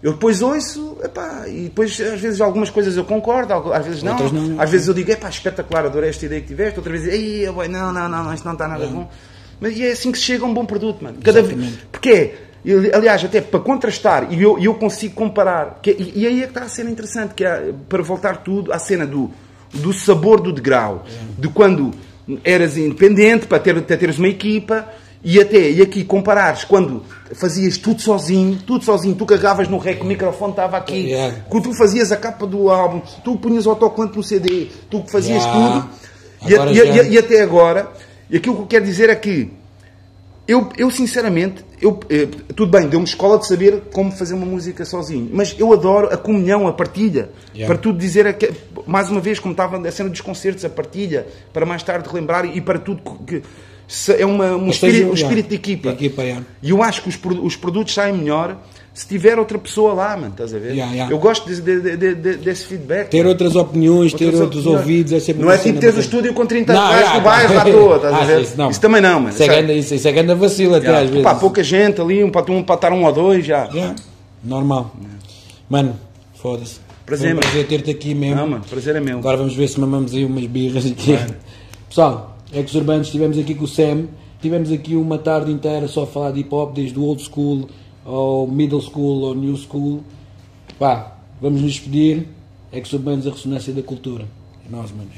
S6: Eu depois ouço, epá, e depois às vezes algumas coisas eu concordo, às vezes não. Às vezes eu digo, epá, espetacular, adorei esta ideia que tiveste, outra vez, ei, não, isto não está nada bom. Mas é assim que se chega a um bom produto, mano. Porque aliás, até para contrastar, e eu consigo comparar, e aí é que está a cena interessante, que é, para voltar tudo à cena do sabor do degrau, de quando eras independente, para teres uma equipa, e aqui comparares quando fazias tudo sozinho, tu carregavas no rec, o microfone estava aqui, quando tu fazias a capa do álbum, tu punhas o autocolante no CD, tu fazias tudo, e até agora, e aquilo que eu quero dizer é que eu sinceramente, tudo bem, deu-me escola de saber como fazer uma música sozinho, mas eu adoro a comunhão, a partilha, para tudo dizer, mais uma vez, como estava a cena dos concertos, a partilha, para mais tarde relembrar e para tudo que é um espírito de equipa. E eu acho que os produtos saem melhor se tiver outra pessoa lá, mano, estás a ver? Eu gosto desse feedback.
S5: Ter outras opiniões, ter outros ouvidos, é sempre.
S6: Não é tipo teres o estúdio com 30 gajos no bairro à toa, estás a ver? Isso também não, mano.
S5: Isso é grande vacila até às vezes.
S6: Pá, pouca gente ali, para estar um ou dois já.
S5: Normal. Mano, foda-se.
S6: Prazer
S5: ter-te aqui mesmo.
S6: Não, mano, prazer é meu.
S5: Agora vamos ver se mamamos aí umas birras aqui. Pessoal, Ecos Urbanos, estivemos aqui com o Sam, tivemos aqui uma tarde inteira só a falar de hip hop, desde o old school ao middle school ao new school. Pá, vamos nos despedir. Ecos Urbanos, a ressonância da cultura. É nós, manos.